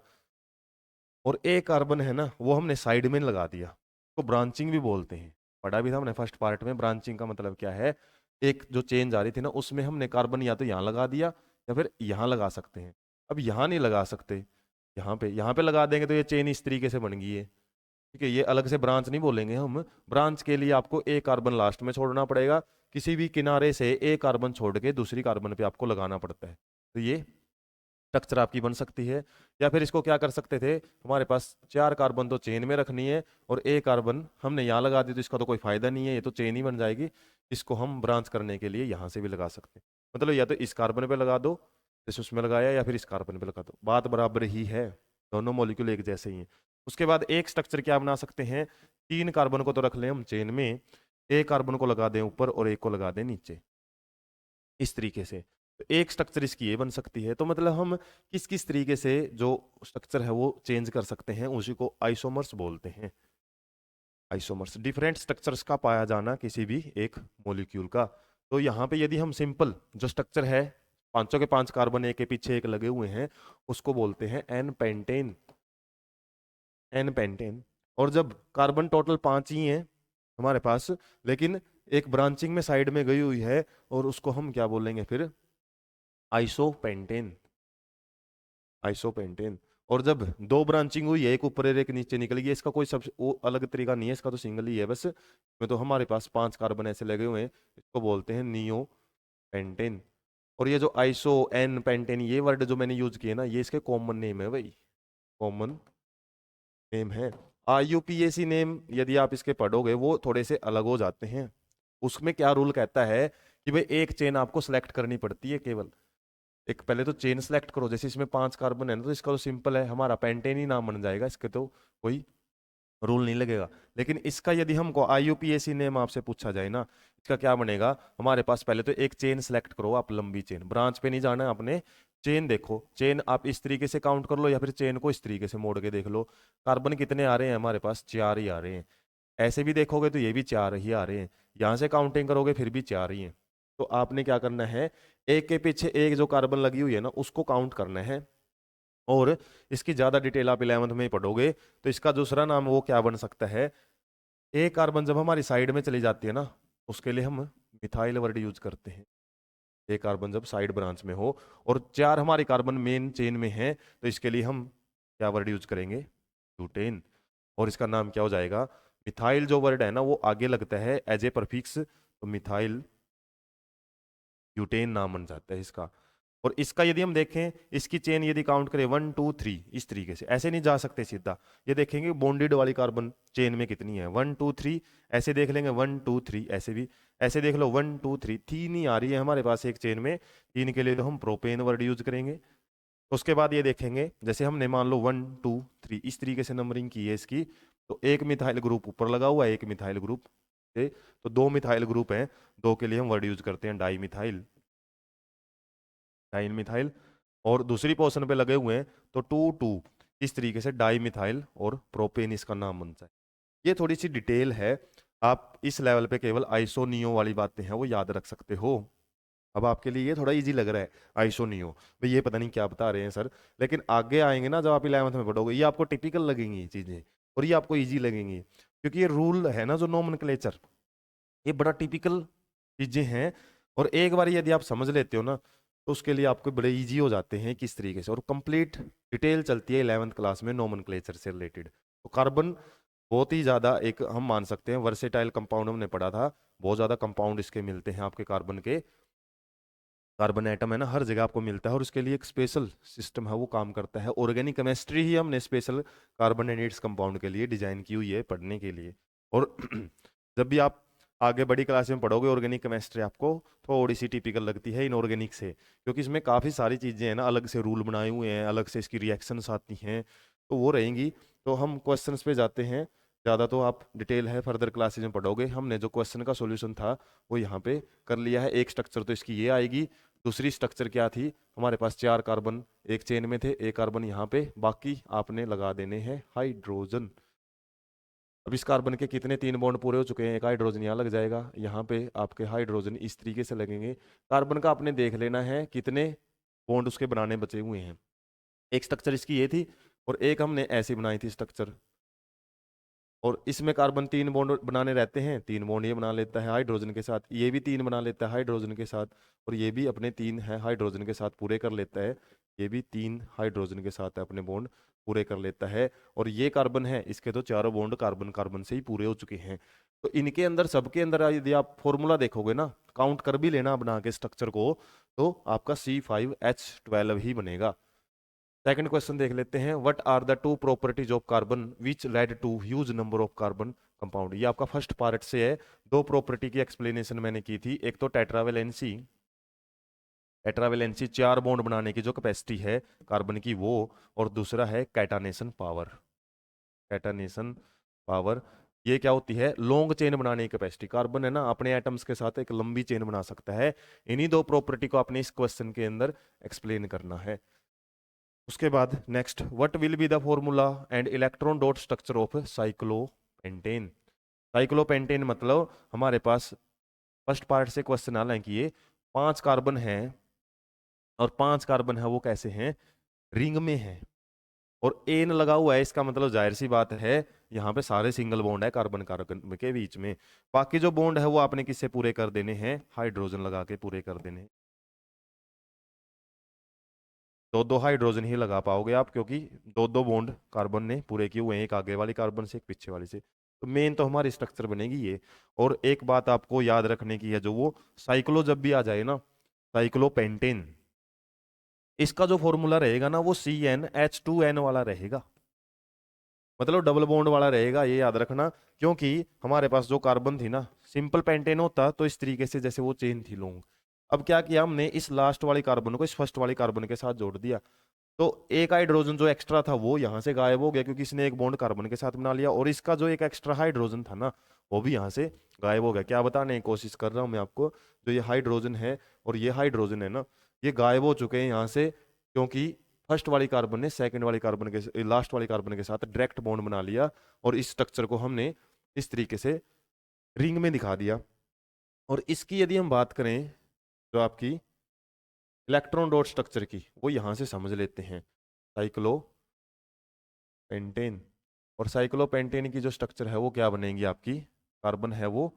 और एक कार्बन है ना वो हमने साइड में लगा दिया, तो ब्रांचिंग भी बोलते हैं। पढ़ा भी था हमने फर्स्ट पार्ट में, ब्रांचिंग का मतलब क्या है, एक जो चेन जा रही थी ना, उसमें हमने कार्बन या तो यहाँ लगा दिया या फिर यहाँ लगा सकते हैं। अब यहाँ नहीं लगा सकते, यहाँ पे लगा देंगे तो ये चेन इस तरीके से बन गई है, ठीक है। ये अलग से ब्रांच नहीं बोलेंगे हम, ब्रांच के लिए आपको एक कार्बन लास्ट में छोड़ना पड़ेगा, किसी भी किनारे से एक कार्बन छोड़ के दूसरी कार्बन पे आपको लगाना पड़ता है, तो ये स्ट्रक्चर आपकी बन सकती है। या फिर इसको क्या कर सकते थे, हमारे पास 4 कार्बन तो चेन में रखनी है, और एक कार्बन हमने यहाँ लगा दी, तो इसका तो कोई फायदा नहीं है, ये तो चेन ही बन जाएगी। इसको हम ब्रांच करने के लिए यहाँ से भी लगा सकते हैं, मतलब या तो इस कार्बन पे लगा दो जैसे उसमें लगाया, या फिर इस कार्बन पे लगा दो, बात बराबर ही है, दोनों मॉलिक्यूल एक जैसे ही हैं। उसके बाद एक स्ट्रक्चर क्या बना सकते हैं, 3 कार्बन को तो रख लें हम चेन में, एक कार्बन को लगा दें ऊपर और एक को लगा दें नीचे, इस तरीके से। तो एक स्ट्रक्चर इसकी ये बन सकती है। तो मतलब हम किस किस तरीके से जो स्ट्रक्चर है वो चेंज कर सकते हैं, उसी को आइसोमर्स बोलते हैं। आइसोमर्स, डिफरेंट स्ट्रक्चर्स का पाया जाना किसी भी एक मॉलिक्यूल का। तो यहाँ पे यदि हम सिंपल जो स्ट्रक्चर है, पांचों के पांच कार्बन एक के पीछे एक लगे हुए हैं, उसको बोलते हैं एन पेंटेन। N pentane. और जब कार्बन टोटल 5 ही हैं हमारे पास, लेकिन एक ब्रांचिंग में साइड में गई हुई है, और उसको हम क्या बोलेंगे फिर, आइसोपेंटेन। आइसोपेंटेन। और जब दो ब्रांचिंग हुई है, एक ऊपर और एक नीचे निकल गई, इसका कोई सब वो अलग तरीका नहीं है, इसका तो सिंगल ही है बस। में तो हमारे पास 5 कार्बन ऐसे लगे हुए हैं, इसको बोलते हैं नियो पेंटेन। और ये जो आइसो एन पेंटेन ये वर्ड जो मैंने यूज किए ना, ये इसके कॉमन नेम है भाई, कॉमन नेम है। IUPAC नेम यदि आप इसके पढ़ोगे वो थोड़े से अलग हो जाते हैं। उसमें क्या रूल कहता है कि भाई एक चेन आपको सेलेक्ट करनी पड़ती है केवल। एक पहले तो चेन सेलेक्ट करो, जैसे इसमें 5 कार्बन है ना, तो इसका तो सिंपल है, हमारा पेंटेन ही नाम बन जाएगा, इसके तो कोई रूल नहीं लगेगा। लेकिन इसका यदि हमको IUPAC नेम आपसे पूछा जाए ना, इसका क्या बनेगा, हमारे पास पहले तो एक चेन सेलेक्ट करो आप, लंबी चेन, ब्रांच पे नहीं जाना है आपने। चेन देखो, चेन आप इस तरीके से काउंट कर लो, या फिर चेन को इस तरीके से मोड़ के देख लो, कार्बन कितने आ रहे हैं हमारे पास, 4 ही आ रहे हैं। ऐसे भी देखोगे तो ये भी 4 ही आ रहे हैं, यहाँ से काउंटिंग करोगे फिर भी 4 ही हैं। तो आपने क्या करना है, एक के पीछे एक जो कार्बन लगी हुई है ना, उसको काउंट करना है। और इसकी ज्यादा डिटेल आप 11th में ही पढ़ोगे। तो इसका दूसरा नाम वो क्या बन सकता है, एक कार्बन जब हमारी साइड में चली जाती है ना, उसके लिए हम मिथाइल वर्ड यूज करते हैं। एक कार्बन जब साइड ब्रांच में हो और 4 हमारी कार्बन मेन चेन में है, तो इसके लिए हम क्या वर्ड यूज करेंगे, ब्यूटेन। और इसका नाम क्या हो जाएगा, मिथाइल जो वर्ड है ना वो आगे लगता है एज ए परफिक्स, तो मिथाइल ब्यूटेन नाम बन जाता है इसका। और इसका यदि हम देखें, इसकी चेन यदि काउंट करें 1 2 3 इस तरीके से, ऐसे नहीं जा सकते सीधा, ये देखेंगे बॉन्डेड वाली कार्बन चेन में कितनी है, 1 2 3, ऐसे देख लेंगे 1 2 3, ऐसे भी, ऐसे देख लो 1 2 3, 3 ही आ रही है हमारे पास एक चेन में, 3 के लिए तो हम प्रोपेन वर्ड यूज करेंगे। उसके बाद ये देखेंगे, जैसे हमने मान लो 1 2 3 इस तरीके से नंबरिंग की है इसकी, तो एक मिथाइल ग्रुप ऊपर लगा हुआ है, एक मिथाइल ग्रुप, तो 2 मिथाइल ग्रुप हैं, 2 के लिए हम वर्ड यूज करते हैं डाई मिथाइल, डाइन मिथाइल। और दूसरी पोर्शन पे लगे हुए हैं तो 2 2 इस तरीके से डाई मिथाइल और प्रोपेन इसका नाम बनता है। ये थोड़ी सी डिटेल है, आप इस लेवल पे केवल आइसोनियो वाली बातें हैं वो याद रख सकते हो। अब आपके लिए ये थोड़ा इजी लग रहा है आइसोनियो, भाई ये पता नहीं क्या बता रहे हैं सर, लेकिन आगे आएंगे ना जब आप 11th में पढ़ोगे, ये आपको टिपिकल लगेंगी ये चीजें, और ये आपको इजी लगेंगी, क्योंकि ये रूल है ना जो नोमेनक्लेचर, ये बड़ा टिपिकल चीजें हैं। और एक बार यदि आप समझ लेते हो ना, तो उसके लिए आपको बड़े इजी हो जाते हैं किस तरीके से, और कंप्लीट डिटेल चलती है 11th क्लास में नोमेनक्लेचर से रिलेटेड। तो कार्बन बहुत ही ज्यादा एक हम मान सकते हैं वर्सेटाइल कंपाउंड, हमने पढ़ा था, बहुत ज्यादा कंपाउंड इसके मिलते हैं आपके कार्बन के, कार्बन एटम है ना हर जगह आपको मिलता है, और उसके लिए एक स्पेशल सिस्टम है वो काम करता है। ऑर्गेनिक केमिस्ट्री ही हमने स्पेशल कार्बोनेटेड्स कंपाउंड के लिए डिजाइन की हुई है पढ़ने के लिए। और जब भी आप आगे बड़ी क्लास में पढ़ोगे ऑर्गेनिक केमिस्ट्री, आपको थोड़ी सी टिपिकल लगती है इनऑर्गेनिक से, क्योंकि इसमें काफ़ी सारी चीज़ें हैं ना, अलग से रूल बनाए हुए हैं, अलग से इसकी रिएक्शंस आती हैं, तो वो रहेंगी। तो हम क्वेश्चंस पे जाते हैं, ज़्यादा तो आप डिटेल है फर्दर क्लासेज में पढ़ोगे। हमने जो क्वेश्चन का सॉल्यूशन था वो यहाँ पे कर लिया है। एक स्ट्रक्चर तो इसकी ये आएगी, दूसरी स्ट्रक्चर क्या थी, हमारे पास 4 कार्बन एक चेन में थे, एक कार्बन यहाँ पे, बाकी आपने लगा देने हैं हाइड्रोजन। अब इस कार्बन के कितने 3 बॉन्ड पूरे हो चुके हैं, एक हाइड्रोजन यहाँ लग जाएगा, यहाँ पे आपके हाइड्रोजन इस तरीके से लगेंगे। कार्बन का आपने देख लेना है कितने बॉन्ड उसके बनाने बचे हुए हैं। एक स्ट्रक्चर इसकी ये थी, और एक हमने ऐसी बनाई थी स्ट्रक्चर, और इसमें कार्बन 3 बॉन्ड बनाने रहते हैं, 3 बॉन्ड ये बना लेता है हाइड्रोजन के साथ, ये भी 3 बना लेता है हाइड्रोजन के साथ, और ये भी अपने 3 है हाइड्रोजन के साथ पूरे कर लेता है, ये भी 3 हाइड्रोजन के साथ अपने बॉन्ड पूरे कर लेता है। और ये कार्बन है, इसके तो चारों बॉन्ड कार्बन कार्बन से ही पूरे हो चुके हैं। तो इनके अंदर सबके अंदर यदि आप फॉर्मूला देखोगे ना, काउंट कर भी लेना बना के स्ट्रक्चर को, तो आपका C5H12 ही बनेगा। सेकंड क्वेश्चन देख लेते हैं, what are the 2 properties of carbon which led to huge number of carbon compound. ये आपका फर्स्ट पार्ट से है, 2 प्रॉपर्टी की एक्सप्लेनेशन मैंने की थी, एक तो टेट्रावेलेंसी, टेट्रावेलेंसी 4 बॉन्ड बनाने की जो कैपेसिटी है कार्बन की वो, और दूसरा है कैटानेशन पावर, कैटानेशन पावर। ये क्या होती है, लॉन्ग चेन बनाने की कैपेसिटी। कार्बन है ना अपने एटम्स के साथ एक लंबी चेन बना सकता है। इन्हीं दो प्रॉपर्टी को आपने इस क्वेश्चन के अंदर एक्सप्लेन करना है। उसके बाद next, what will be the formula and electron dot structure of cyclopentane. Cyclopentane मतलब हमारे पास फर्स्ट पार्ट से क्वेश्चन आना है कि ये 5 कार्बन है, और 5 कार्बन है वो कैसे हैं, रिंग में है, और एन लगा हुआ है, इसका मतलब जाहिर सी बात है यहाँ पे सारे सिंगल बॉन्ड है कार्बन कार्बन के बीच में। बाकी जो बॉन्ड है वो आपने किससे पूरे कर देने हैं, हाइड्रोजन लगा के पूरे कर देने हैं। दो दो हाइड्रोजन ही लगा पाओगे आप, क्योंकि दो दो बॉन्ड कार्बन ने पूरे किए हुए हैं, एक आगे वाली कार्बन से एक पीछे वाली से। तो मेन तो हमारी स्ट्रक्चर बनेगी ये। और एक बात आपको याद रखने की है, जो वो साइक्लो जब भी आ जाए ना, साइक्लोपेंटेन, इसका जो फॉर्मूला रहेगा ना वो CnH2n वाला रहेगा, मतलब डबल बॉन्ड वाला रहेगा, ये याद रखना। क्योंकि हमारे पास जो कार्बन थी ना, सिंपल पेंटेन होता तो इस तरीके से जैसे वो चेन थी लॉन्ग। अब क्या किया हमने, इस लास्ट वाली कार्बन को इस फर्स्ट वाली कार्बन के साथ जोड़ दिया, तो एक हाइड्रोजन जो एक्स्ट्रा था वो यहाँ से गायब हो गया, क्योंकि इसने एक बॉन्ड कार्बन के साथ बना लिया, और इसका जो एक एक्स्ट्रा हाइड्रोजन था ना वो भी यहाँ से गायब हो गया। क्या बताने की कोशिश कर रहा हूँ मैं आपको, जो ये हाइड्रोजन है और ये हाइड्रोजन है ना, ये गायब हो चुके हैं यहाँ से, क्योंकि फर्स्ट वाली कार्बन ने सेकंड वाली कार्बन के, लास्ट वाली कार्बन के साथ डायरेक्ट बॉन्ड बना लिया, और इस स्ट्रक्चर को हमने इस तरीके से रिंग में दिखा दिया। और इसकी यदि हम बात करें, जो आपकी इलेक्ट्रॉन डॉट स्ट्रक्चर की, वो यहाँ से समझ लेते हैं, साइक्लो पेंटेन। और साइक्लोपेंटेन की जो स्ट्रक्चर है वो क्या बनेगी आपकी, कार्बन है वो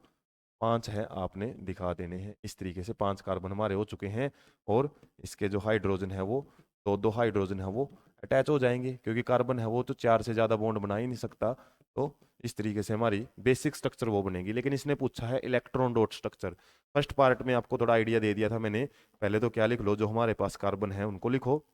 5 है, आपने दिखा देने हैं इस तरीके से। 5 कार्बन हमारे हो चुके हैं, और इसके जो हाइड्रोजन है वो दो दो हाइड्रोजन है वो अटैच हो जाएंगे, क्योंकि कार्बन है वो तो 4 से ज़्यादा बॉन्ड बना ही नहीं सकता। तो इस तरीके से हमारी बेसिक स्ट्रक्चर वो बनेगी। लेकिन इसने पूछा है electron dot structure. First part में आपको थोड़ा आइडिया दे दिया था मैंने, पहले तो क्या लिख लो, जो हमारे पास कार्बन है उनको लिखो,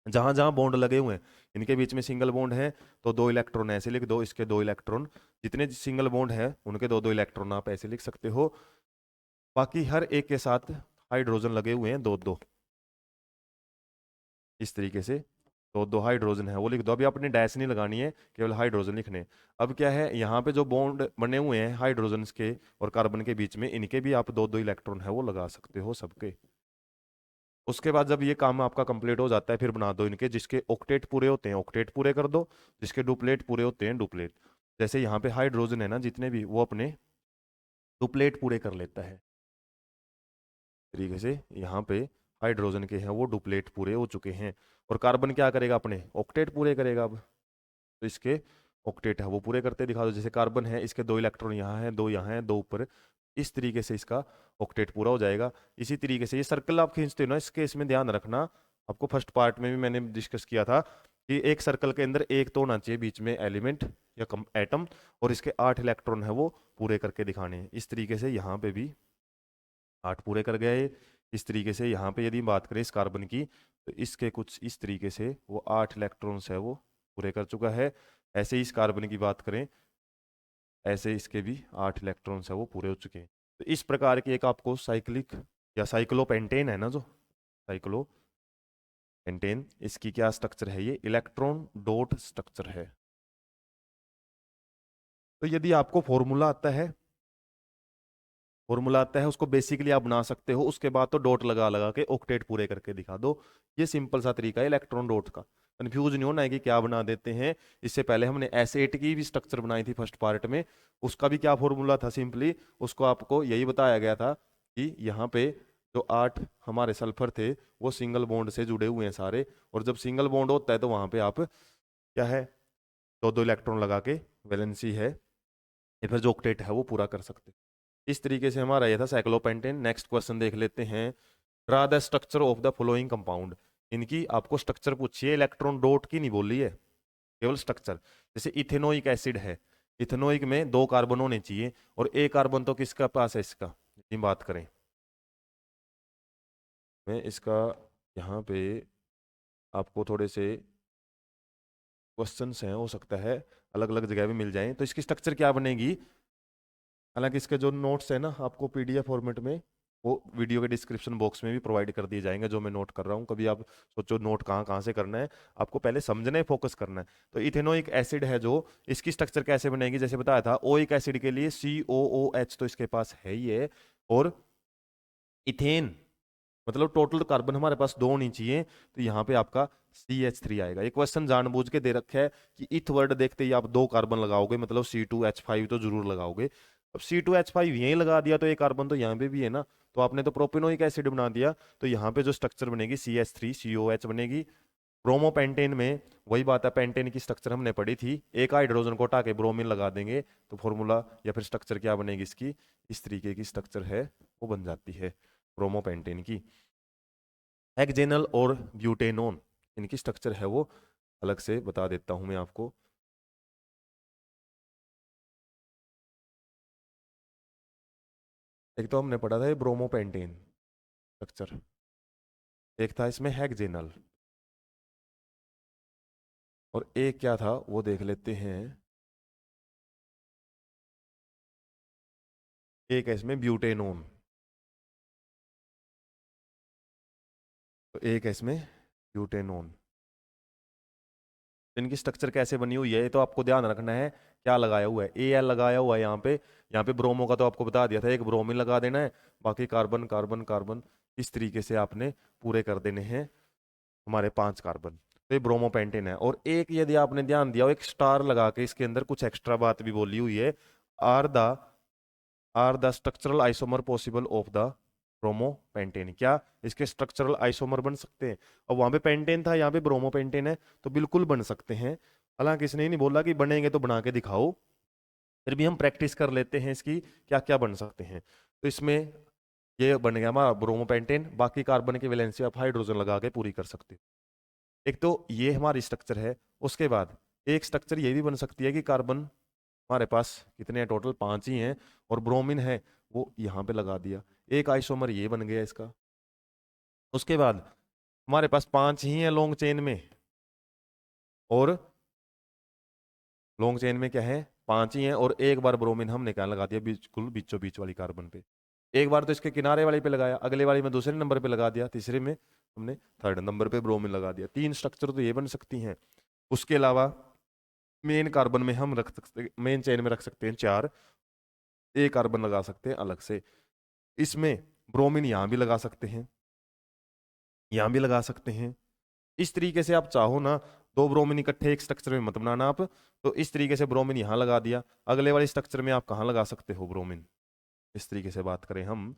जहां जहां बॉन्ड लगे हुए हैं इनके बीच में सिंगल बॉन्ड है तो 2 इलेक्ट्रॉन ऐसे लिख दो, इसके 2 इलेक्ट्रॉन, जितने सिंगल बॉन्ड है उनके 2 2 इलेक्ट्रॉन आप ऐसे लिख सकते हो। बाकी हर एक के साथ हाइड्रोजन लगे हुए हैं 2 2, इस तरीके से 2 2 हाइड्रोजन है वो लिख दो। अभी आपने डैश नहीं लगानी है, केवल हाइड्रोजन लिखने। अब क्या है, यहाँ पे जो बॉन्ड बने हुए हैं हाइड्रोजन के और कार्बन के बीच में, इनके भी आप 2 2 इलेक्ट्रॉन है वो लगा सकते हो सबके। उसके बाद जब ये काम आपका कंप्लीट हो जाता है, फिर बना दो इनके, जिसके ऑक्टेट पूरे होते हैं ऑक्टेट पूरे कर दो, जिसके डुप्लेट पूरे होते हैं डुप्लेट। जैसे यहाँ पे हाइड्रोजन है ना जितने भी, वो अपने डुप्लेट पूरे कर लेता है तरीके से। यहाँ पे हाइड्रोजन के हैं वो डुप्लेट पूरे हो चुके हैं, और कार्बन क्या करेगा, अपने ऑक्टेट पूरे करेगा। अब तो इसके ऑक्टेट है वो पूरे करते दिखा दो। जैसे कार्बन है, इसके 2 इलेक्ट्रॉन यहाँ हैं, 2 यहाँ हैं, 2 ऊपर, इस तरीके से इसका ऑक्टेट पूरा हो जाएगा। इसी तरीके से ये सर्कल आप खींचते हो ना, इसके इसमें ध्यान रखना, आपको फर्स्ट पार्ट में भी मैंने डिस्कस किया था कि एक सर्कल के अंदर एक तो होना चाहिए बीच में एलिमेंट या एटम, और इसके 8 इलेक्ट्रॉन है वो पूरे करके दिखाने हैं। इस तरीके से यहाँ पे भी 8 पूरे कर गए। इस तरीके से यहाँ पे यदि बात करें इस कार्बन की, तो इसके कुछ इस तरीके से वो 8 इलेक्ट्रॉन्स है वो पूरे कर चुका है। ऐसे ही इस कार्बन की बात करें, ऐसे इसके भी 8 इलेक्ट्रॉन्स है वो पूरे हो चुके हैं। तो इस प्रकार की एक आपको साइक्लिक या साइक्लोपेंटेन है ना, जो साइक्लोपेंटेन, इसकी क्या स्ट्रक्चर है, ये इलेक्ट्रॉन डॉट स्ट्रक्चर है। तो यदि आपको फॉर्मूला आता है उसको बेसिकली आप बना सकते हो, उसके बाद तो डॉट लगा लगा के ऑक्टेट पूरे करके दिखा दो। ये सिंपल सा तरीका है इलेक्ट्रॉन डॉट का। कंफ्यूज नहीं होना है कि क्या बना देते हैं। इससे पहले हमने S8 की भी स्ट्रक्चर बनाई थी फर्स्ट पार्ट में, उसका भी क्या फॉर्मूला था, सिंपली उसको आपको यही बताया गया था कि यहाँ पे जो 8 हमारे सल्फर थे वो सिंगल बॉन्ड से जुड़े हुए हैं सारे, और जब सिंगल बॉन्ड होता है तो वहां पे आप क्या है, 2 2 इलेक्ट्रॉन लगा के वैलेंसी है या फिर जो ऑक्टेट है वो पूरा कर सकते। इस तरीके से हमारा ये था साइक्लोपेंटेन। नेक्स्ट क्वेश्चन देख लेते हैं, draw the structure of the following compound. इनकी आपको स्ट्रक्चर पूछी है, इलेक्ट्रॉन डॉट की नहीं बोली है, केवल स्ट्रक्चर। जैसे इथेनोइक एसिड है, इथेनोइक में 2 कार्बन होने चाहिए, और एक कार्बन तो किसका पास है, इसका यदि बात करें मैं इसका, यहाँ पे आपको थोड़े से क्वेश्चंस हैं, हो सकता है अलग अलग जगह भी मिल जाएं। तो इसकी स्ट्रक्चर क्या बनेगी, हालांकि इसके जो नोट्स है ना आपको PDF फॉर्मेट में वो वीडियो के डिस्क्रिप्शन बॉक्स में भी प्रोवाइड कर दिए जाएंगे, जो मैं नोट कर रहा हूँ। कभी आप सोचो नोट कहाँ कहाँ से करना है, आपको पहले समझना है, फोकस करना है। तो इथेनोइक एसिड है जो, इसकी स्ट्रक्चर कैसे बनेगी, जैसे बताया था ओइक एसिड के लिए COOH तो इसके पास है ही है, और इथेन मतलब टोटल कार्बन हमारे पास 2 होनी चाहिए, तो यहाँ पे आपका CH3 आएगा। ये क्वेश्चन जानबूझ के दे रखा है कि इथ वर्ड देखते ही आप 2 कार्बन लगाओगे, मतलब C2H5 तो जरूर लगाओगे। अब C2H5 यहीं लगा दिया तो ये कार्बन तो यहाँ पे भी है ना, तो आपने तो प्रोपेनोइक एसिड बना दिया, तो यहाँ पे जो स्ट्रक्चर बनेगी CH3COH बनेगी। ब्रोमोपेंटेन में वही बात है, पेंटेन की स्ट्रक्चर हमने पढ़ी थी, एक हाइड्रोजन को हटा के ब्रोमीन लगा देंगे तो फॉर्मूला या फिर स्ट्रक्चर क्या बनेगी इसकी, इस तरीके की स्ट्रक्चर है वो बन जाती है ब्रोमोपेंटेन की। हेक्जेनल और ब्यूटेनोन, इनकी स्ट्रक्चर है वो अलग से बता देता हूं मैं आपको। एक तो हमने पढ़ा था ये ब्रोमोपेंटेन स्ट्रक्चर, एक था इसमें हेक्जेनल, और एक क्या था वो देख लेते हैं, एक है इसमें ब्यूटेनोन, तो एक है इसमें ब्यूटेनोन। इनकी स्ट्रक्चर कैसे बनी हुई है ये तो आपको ध्यान रखना है, क्या लगाया हुआ है, Al लगाया हुआ है यहाँ पे ब्रोमो का तो आपको बता दिया था, एक ब्रोमीन लगा देना है, बाकी कार्बन कार्बन कार्बन इस तरीके से आपने पूरे कर देने हैं हमारे 5 कार्बन। तो ये ब्रोमोपेंटेन है। और एक यदि आपने ध्यान दिया हो, एक स्टार लगा के इसके अंदर कुछ एक्स्ट्रा बात भी बोली हुई है, are the structural isomer possible of the bromopentane, क्या इसके स्ट्रक्चरल आइसोमर बन सकते हैं। और वहां पे पेंटेन था, यहाँ पे ब्रोमोपेंटेन है, तो बिल्कुल बन सकते हैं। हालांकि इसने नहीं बोला कि बनेंगे तो बना के दिखाओ, फिर भी हम प्रैक्टिस कर लेते हैं इसकी क्या क्या बन सकते हैं। तो इसमें ये बन गया हमारा ब्रोमोपेंटेन, बाकी कार्बन की वैलेंसी आप हाइड्रोजन लगा के पूरी कर सकते हो। एक तो ये हमारी स्ट्रक्चर है। उसके बाद एक स्ट्रक्चर ये भी बन सकती है कि कार्बन हमारे पास कितने हैं, टोटल 5 ही हैं, और ब्रोमीन है वो यहाँ पे लगा दिया, एक आइसोमर ये बन गया इसका। उसके बाद हमारे पास 5 ही हैं लॉन्ग चेन में, और लॉन्ग चेन में क्या है, 5 ही हैं, और एक बार ब्रोमीन हमने क्या लगा दिया, बिल्कुल बीचों बीच वाली कार्बन पे। एक बार तो इसके किनारे वाली पे लगाया, अगले वाली में दूसरे नंबर पे लगा दिया, तीसरे में हमने थर्ड नंबर पे ब्रोमीन लगा दिया। 3 स्ट्रक्चर तो ये बन सकती हैं। उसके अलावा मेन कार्बन में हम रख सकते, मेन चेन में रख सकते हैं 4, एक कार्बन लगा सकते हैं अलग से। इसमें ब्रोमीन यहाँ भी लगा सकते हैं, यहाँ भी लगा सकते हैं। इस तरीके से आप चाहो ना, 2 ब्रोमीन इकट्ठे एक स्ट्रक्चर में मत बनाना आप, तो इस तरीके से ब्रोमीन यहाँ लगा दिया, अगले वाले स्ट्रक्चर में आप कहाँ लगा सकते हो ब्रोमीन, इस तरीके से बात करें हम,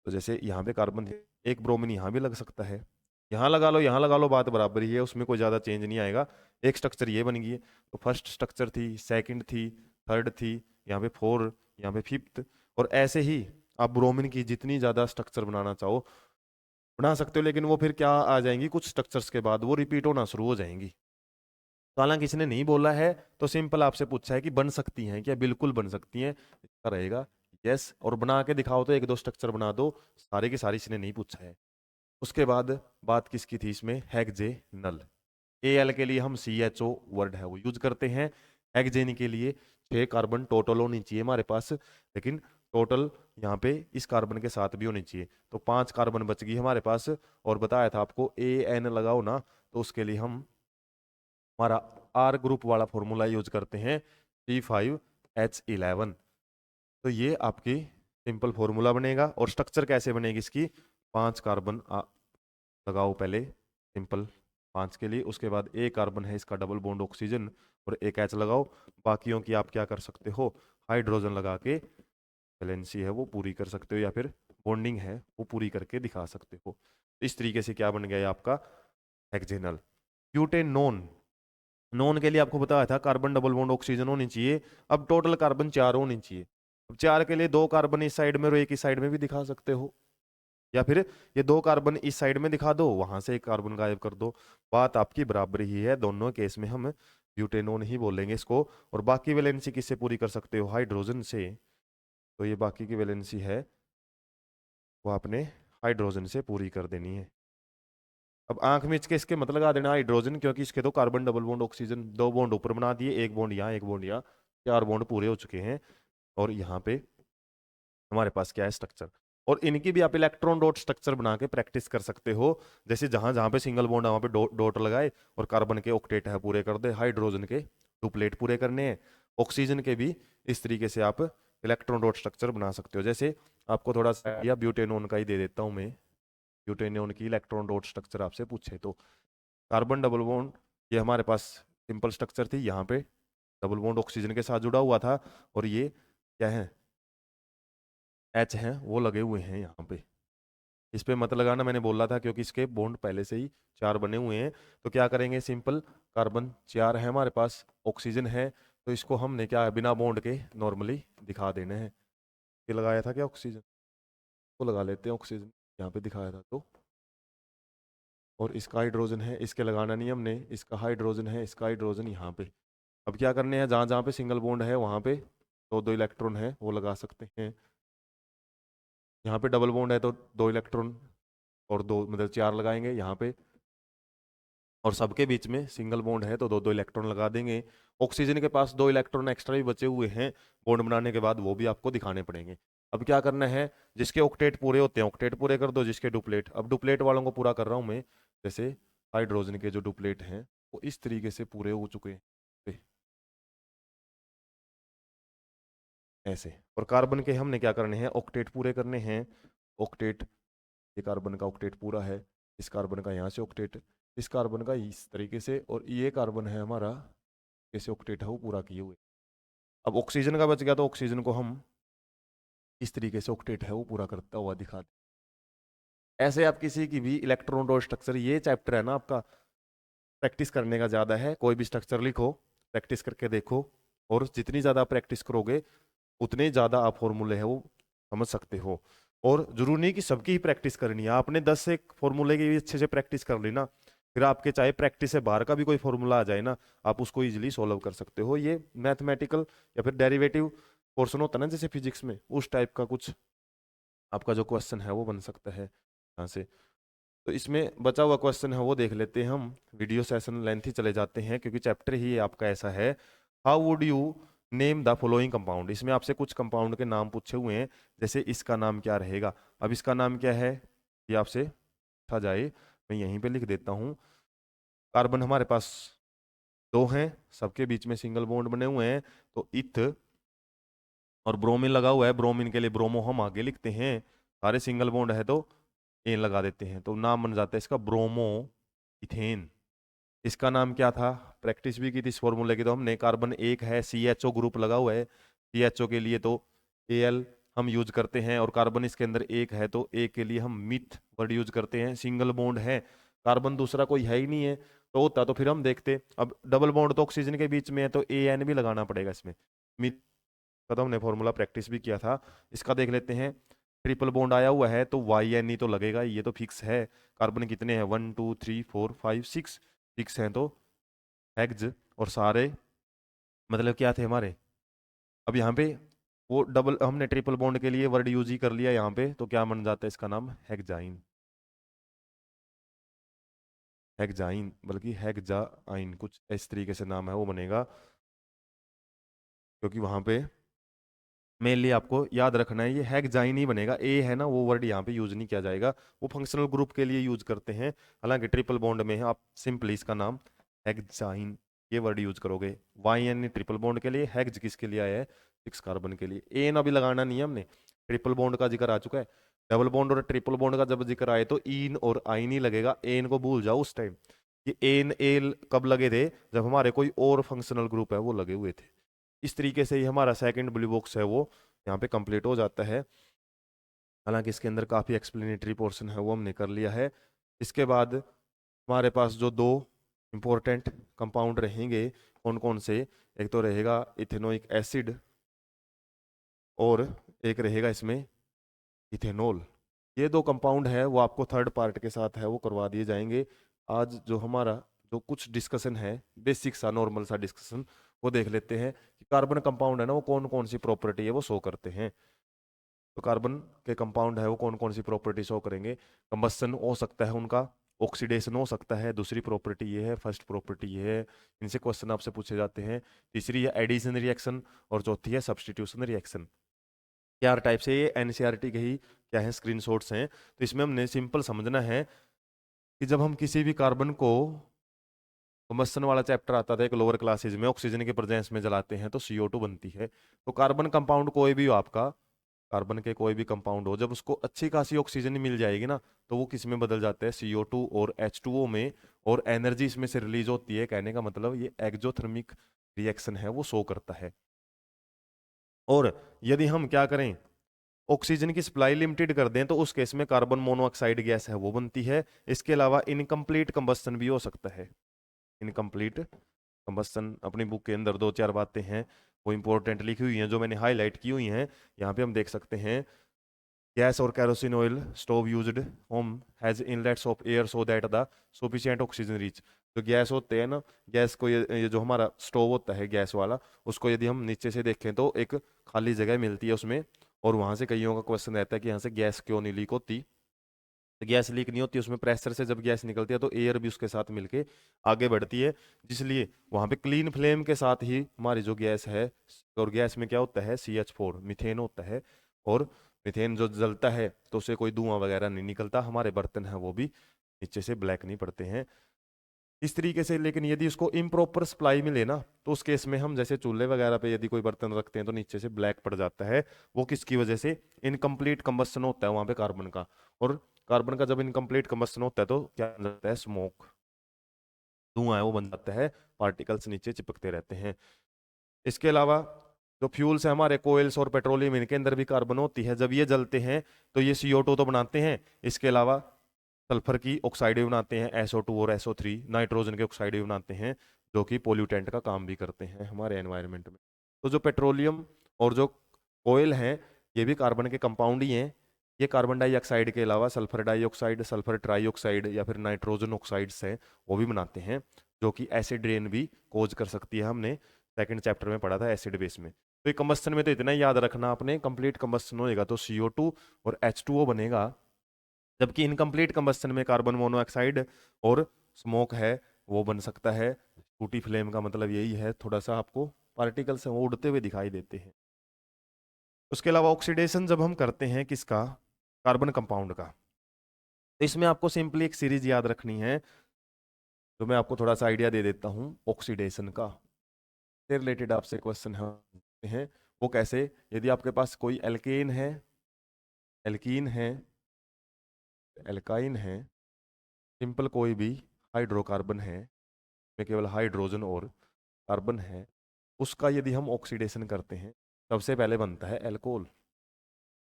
तो जैसे यहाँ पे कार्बन, एक ब्रोमीन यहाँ भी लग सकता है, यहाँ लगा लो यहाँ लगा लो, बात बराबर ही है, उसमें कोई ज़्यादा चेंज नहीं आएगा। एक स्ट्रक्चर ये बन गई है, तो फर्स्ट स्ट्रक्चर थी, सेकंड थी, थर्ड थी, यहाँ पे 4, यहाँ पे 5th, और ऐसे ही आप ब्रोमीन की जितनी ज़्यादा स्ट्रक्चर बनाना चाहो बना सकते हो, लेकिन वो फिर क्या आ जाएंगी, कुछ स्ट्रक्चर्स के बाद वो रिपीट होना शुरू हो जाएंगी। तो हालांकि किसी ने नहीं बोला है, तो सिंपल आपसे पूछा है कि बन सकती हैं क्या, बिल्कुल बन सकती हैं, इसका रहेगा यस। और बना के दिखाओ तो 1-2 स्ट्रक्चर बना दो, सारे के सारे इसने नहीं पूछा है। उसके बाद बात किसकी थी इसमें, हेक्जेनल। Al के लिए हम CHO वर्ड है वो यूज करते हैं, हेक्जेन के लिए 6 कार्बन टोटल होनी चाहिए हमारे पास, लेकिन टोटल यहाँ पे इस कार्बन के साथ भी होनी चाहिए, तो 5 कार्बन बच गई हमारे पास। और बताया था आपको AN लगाओ ना, तो उसके लिए हम हमारा R ग्रुप वाला फॉर्मूला यूज करते हैं, C5H11। तो ये आपकी सिंपल फॉर्मूला बनेगा। और स्ट्रक्चर कैसे बनेगी इसकी, 5 कार्बन लगाओ पहले सिंपल 5 के लिए, उसके बाद एक कार्बन है इसका डबल बॉन्ड ऑक्सीजन, और एक H लगाओ। बाकियों की आप क्या कर सकते हो, हाइड्रोजन लगा के वैलेंसी है वो पूरी कर सकते हो, या फिर बॉन्डिंग है वो पूरी करके दिखा सकते हो। इस तरीके से क्या बन गया ये आपका हेक्सेनल। ब्यूटेन नॉन, नॉन के लिए आपको बताया था कार्बन डबल बॉन्ड ऑक्सीजन होनी चाहिए, अब टोटल कार्बन 4 होनी चाहिए। अब 4 के लिए 2 कार्बन इस साइड में और एक इस साइड में भी दिखा सकते हो, या फिर ये 2 कार्बन इस साइड में दिखा दो, वहां से एक कार्बन गायब कर दो, बात आपकी बराबर ही है। दोनों केस में हम ब्यूटेनोन ही बोलेंगे इसको। और बाकी वैलेंसी किससे पूरी कर सकते हो, हाइड्रोजन से, तो ये बाकी की वैलेंसी है वो आपने हाइड्रोजन से पूरी कर देनी है। अब आंख में इसके इसके मत लगा देना हाइड्रोजन, क्योंकि इसके तो carbon double bond oxygen 2 bond ऊपर बना दिए, एक बॉन्ड यहाँ एक बॉन्ड यहाँ, 4 बॉन्ड पूरे हो चुके हैं। और यहाँ पे हमारे पास क्या है स्ट्रक्चर। और इनकी भी आप इलेक्ट्रॉन डॉट स्ट्रक्चर बना के प्रैक्टिस कर सकते हो। जैसे जहां जहां पे सिंगल बॉन्ड है वहां पे डॉट लगाए और कार्बन के ऑक्टेट है पूरे कर दे, हाइड्रोजन के डुप्लेट पूरे करने हैं, ऑक्सीजन के भी इस तरीके से आप इलेक्ट्रॉन डॉट स्ट्रक्चर बना सकते हो। जैसे आपको थोड़ा सा या ब्यूटेनोन का ही दे देता हूं मैं, ब्यूटेनोन की इलेक्ट्रॉन डॉट स्ट्रक्चर आपसे पूछे तो कार्बन डबल बॉन्ड, ये हमारे पास सिंपल स्ट्रक्चर थी, यहाँ पे डबल बॉन्ड ऑक्सीजन के साथ जुड़ा हुआ था और ये क्या है एच हैं वो लगे हुए हैं यहाँ पे। इस पे मत लगाना, मैंने बोला था क्योंकि इसके बॉन्ड पहले से ही 4 बने हुए हैं। तो क्या करेंगे, सिंपल कार्बन 4 है हमारे पास, ऑक्सीजन है, तो इसको हमने क्या बिना बॉन्ड के नॉर्मली दिखा देना है। ये लगाया था क्या ऑक्सीजन, तो लगा लेते हैं ऑक्सीजन, यहाँ पे दिखाया था तो। और इसका हाइड्रोजन है, इसके लगाना नहीं हमने, इसका हाइड्रोजन है, इसका हाइड्रोजन यहाँ पे। अब क्या करने हैं, जहाँ जहाँ पे सिंगल बॉन्ड है वहाँ पे दो दो इलेक्ट्रॉन है वो लगा सकते हैं। यहाँ पे डबल बॉन्ड है तो 2 इलेक्ट्रॉन और 2 मतलब 4 लगाएंगे यहाँ पे, और सबके बीच में सिंगल बॉन्ड है तो 2 2 इलेक्ट्रॉन लगा देंगे। ऑक्सीजन के पास 2 इलेक्ट्रॉन एक्स्ट्रा भी बचे हुए हैं बॉन्ड बनाने के बाद, वो भी आपको दिखाने पड़ेंगे। अब क्या करना है, जिसके ऑक्टेट पूरे होते हैं ऑक्टेट पूरे कर दो, जिसके डुप्लेट, अब डुप्लेट वालों को पूरा कर रहा हूँ मैं। जैसे हाइड्रोजन के जो डुप्लेट हैं वो इस तरीके से पूरे हो चुके हैं ऐसे। और कार्बन के हमने क्या करने हैं, ऑक्टेट पूरे करने हैं। ऑक्टेट, ये कार्बन का ऑक्टेट पूरा है, इस कार्बन का यहाँ से ऑक्टेट, इस कार्बन का इस तरीके से, और ये कार्बन है हमारा कैसे ऑक्टेट है वो पूरा किए हुए। अब ऑक्सीजन का बच गया तो ऑक्सीजन को हम इस तरीके से ऑक्टेट है वो पूरा करता हुआ दिखा दें। ऐसे आप किसी की भी इलेक्ट्रॉन डॉट स्ट्रक्चर, ये चैप्टर है ना आपका प्रैक्टिस करने का ज़्यादा है, कोई भी स्ट्रक्चर लिखो प्रैक्टिस करके देखो, और जितनी ज़्यादा प्रैक्टिस करोगे उतने ज़्यादा आप फॉर्मूले है वो समझ सकते हो। और जरूरी नहीं कि सबकी ही प्रैक्टिस करनी है, आपने 10 से फॉर्मूले की भी अच्छे से प्रैक्टिस कर ली ना, फिर आपके चाहे प्रैक्टिस से बाहर का भी कोई फॉर्मूला आ जाए ना, आप उसको इजीली सॉल्व कर सकते हो। ये मैथमेटिकल या फिर डेरिवेटिव पोर्शन होता है ना जैसे फिजिक्स में, उस टाइप का कुछ आपका जो क्वेश्चन है वो बन सकता है यहाँ से। तो इसमें बचा हुआ क्वेश्चन है वो देख लेते हैं हम, वीडियो सेशन लेंथी चले जाते हैं क्योंकि चैप्टर ही आपका ऐसा है। How would you name the following compound, इसमें आपसे कुछ कंपाउंड के नाम पूछे हुए हैं, जैसे इसका नाम क्या रहेगा। अब इसका नाम क्या है ये आपसे पूछा जाए, मैं यहीं पे लिख देता हूँ। कार्बन हमारे पास 2 हैं, सबके बीच में सिंगल बॉन्ड बने हुए हैं, तो इथ, और ब्रोमीन लगा हुआ है, ब्रोमीन के लिए ब्रोमो हम आगे लिखते हैं, सारे सिंगल बॉन्ड है तो एन लगा देते हैं, तो नाम बन जाता है इसका ब्रोमो इथेन। इसका नाम क्या था, प्रैक्टिस भी की थी इस फॉर्मूले की, तो हमने कार्बन 1 है, CHO ग्रुप लगा हुआ है, CHO के लिए तो Al हम यूज करते हैं, और कार्बन इसके अंदर 1 है तो A के लिए हम मिथ वर्ड यूज करते हैं। सिंगल बॉन्ड है, कार्बन दूसरा कोई है ही नहीं है, तो होता तो फिर हम देखते। अब डबल बॉन्ड तो ऑक्सीजन के बीच में है तो AN भी लगाना पड़ेगा इसमें, मिथ का तो हमने फॉर्मूला प्रैक्टिस भी किया था। इसका देख लेते हैं, ट्रिपल बॉन्ड आया हुआ है तो YN तो लगेगा, ये तो फिक्स है। कार्बन कितने हैं, 1 2 3 4 5 6, 6 हैं तो हेक्स, और सारे मतलब क्या थे हमारे। अब यहाँ पे वो डबल, हमने ट्रिपल बॉन्ड के लिए वर्ड यूज ही कर लिया यहाँ पे, तो क्या बन जाता है इसका नाम, हेक्साइन, हेक्साइन बल्कि हेक्साइन कुछ इस तरीके से नाम है वो बनेगा, क्योंकि वहां पे मेनली आपको याद रखना है ये हेक्साइन ही बनेगा। ए है ना वो वर्ड यहाँ पे यूज नहीं किया जाएगा, वो फंक्शनल ग्रुप के लिए यूज करते हैं, हालांकि ट्रिपल बॉन्ड में है आप सिंपली इसका नाम हेक्साइन ये वर्ड यूज करोगे। वाई एन ट्रिपल बॉन्ड के लिए, हेक्स किसके लिए आया है, 6 कार्बन के लिए। एन अभी लगाना नहीं है हमने, ट्रिपल बॉन्ड का जिक्र आ चुका है। डबल बॉन्ड और ट्रिपल बॉन्ड का जब जिक्र आए तो इन और आइन ही लगेगा, एन को भूल जाओ उस टाइम। ये एन एल कब लगे थे, जब हमारे कोई और फंक्शनल ग्रुप है वो लगे हुए थे। इस तरीके से ही हमारा सेकंड ब्लू बॉक्स है वो यहाँ पे कंप्लीट हो जाता है। हालांकि इसके अंदर काफ़ी एक्सप्लेनेटरी पोर्शन है वो हमने कर लिया है। इसके बाद हमारे पास जो 2 इंपॉर्टेंट कंपाउंड रहेंगे, कौन कौन से, एक तो रहेगा इथेनोइक एसिड और एक रहेगा इसमें इथेनॉल। ये 2 कंपाउंड है वो आपको थर्ड पार्ट के साथ है वो करवा दिए जाएंगे। आज जो हमारा जो कुछ डिस्कशन है, बेसिक सा नॉर्मल सा डिस्कशन, वो देख लेते हैं कि कार्बन कंपाउंड है ना वो कौन कौन सी प्रॉपर्टी है वो शो करते हैं। तो कार्बन के कंपाउंड है वो कौन कौन सी प्रॉपर्टी शो करेंगे, कंबस्शन हो सकता है उनका, ऑक्सीडेशन हो सकता है, दूसरी प्रॉपर्टी ये है, फर्स्ट प्रॉपर्टी ये है, इनसे क्वेश्चन आपसे पूछे जाते हैं। तीसरी है एडिशन रिएक्शन और चौथी है सब्स्टिट्यूशन रिएक्शन। चार टाइप से, ये एनसीईआरटी के ही क्या है स्क्रीनशॉट्स हैं। तो इसमें हमने सिंपल समझना है कि जब हम किसी भी कार्बन को, कम्बस्शन वाला चैप्टर आता था एक लोअर क्लासेज में, ऑक्सीजन के प्रेजेंस में जलाते हैं तो CO2 बनती है। तो कार्बन कंपाउंड कोई भी हो आपका, कार्बन के कोई भी कंपाउंड हो, जब उसको अच्छी खासी ऑक्सीजन मिल जाएगी ना, तो वो किस में बदल जाता है, CO2 और H2O में, और एनर्जी इसमें से रिलीज होती है। कहने का मतलब ये एक्जोथर्मिक रिएक्शन है वो शो करता है। और यदि हम क्या करें, ऑक्सीजन की सप्लाई लिमिटेड कर दें, तो उस केस में कार्बन मोनोऑक्साइड गैस है वो बनती है। इसके अलावा इनकम्प्लीट कंबस्शन भी हो सकता है। इनकम्प्लीट कंबस्शन, अपनी बुक के अंदर दो चार बातें हैं वो इंपॉर्टेंट लिखी हुई हैं जो मैंने हाईलाइट की हुई हैं। यहाँ पे हम देख सकते हैं, गैस और kerosene oil stove used home has inlets of air so that the sufficient oxygen reach. जो गैस होते हैं ना, गैस को ये जो हमारा स्टोव होता है गैस वाला, उसको यदि हम नीचे से देखें तो एक खाली जगह मिलती है उसमें, और वहां से कईयों का क्वेश्चन रहता है कि यहाँ से गैस क्यों नहीं लीक होती। तो गैस लीक नहीं होती, उसमें प्रेशर से जब गैस निकलती है तो एयर भी उसके साथ मिलके आगे बढ़ती है, जिसलिए वहां पे क्लीन फ्लेम के साथ ही हमारी जो गैस है, और गैस में क्या होता है, CH4 मीथेन होता है, और मीथेन जो जलता है तो उससे कोई धुआं वगैरह नहीं निकलता, हमारे बर्तन हैं वो भी नीचे से ब्लैक नहीं पड़ते हैं इस तरीके से। लेकिन यदि उसको इम्प्रॉपर सप्लाई मिले ना, तो उस केस में हम जैसे चूल्हे वगैरह पे यदि कोई बर्तन रखते हैं तो नीचे से ब्लैक पड़ जाता है। वो किसकी वजह से, इनकम्प्लीट कंबस्शन होता है वहां पे कार्बन का, और कार्बन का जब इनकम्प्लीट कंबस्शन होता है तो क्या बन जाता है, स्मोक, धुआं है वो बन जाता है, पार्टिकल्स नीचे चिपकते रहते हैं। इसके अलावा जो फ्यूल्स है हमारे, कोयल्स और पेट्रोलियम, इनके अंदर भी कार्बन होती है। जब ये जलते हैं तो ये CO2 तो बनाते हैं, इसके अलावा सल्फर की ऑक्साइड भी बनाते हैं, SO2 और SO3, नाइट्रोजन के ऑक्साइड भी बनाते हैं, जो कि पोल्यूटेंट का काम भी करते हैं हमारे एनवायरनमेंट में। तो जो पेट्रोलियम और जो ऑयल हैं, ये भी कार्बन के कंपाउंड ही हैं। ये कार्बन डाइऑक्साइड के अलावा सल्फर डाइऑक्साइड, सल्फर ट्राइऑक्साइड या फिर नाइट्रोजन ऑक्साइड्स हैं वो भी बनाते हैं, जो कि एसिड रेन भी कोज कर सकती है। हमने सेकंड चैप्टर में पढ़ा था एसिड बेस में। तो ये कंबस्शन में तो इतना ही याद रखना आपने, कंप्लीट कंबस्शन होएगा तो CO2 और H2O बनेगा, जबकि इनकम्प्लीट कंबस्शन में कार्बन मोनोऑक्साइड और स्मोक है वो बन सकता है। टूटी फ्लेम का मतलब यही है, थोड़ा सा आपको पार्टिकल्स हैं वो उड़ते हुए दिखाई देते हैं। उसके अलावा ऑक्सीडेशन जब हम करते हैं किसका, कार्बन कंपाउंड का, तो इसमें आपको सिंपली एक सीरीज याद रखनी है, तो मैं आपको थोड़ा सा आइडिया दे देता हूँ ऑक्सीडेशन का, से रिलेटेड आपसे क्वेश्चन हैं। वो कैसे, यदि आपके पास कोई एल्केन है, एल्कीन है, एल्काइन है, सिंपल कोई भी हाइड्रोकार्बन है, में केवल हाइड्रोजन और कार्बन है, उसका यदि हम ऑक्सीडेशन करते हैं, सबसे पहले बनता है एल्कोहल।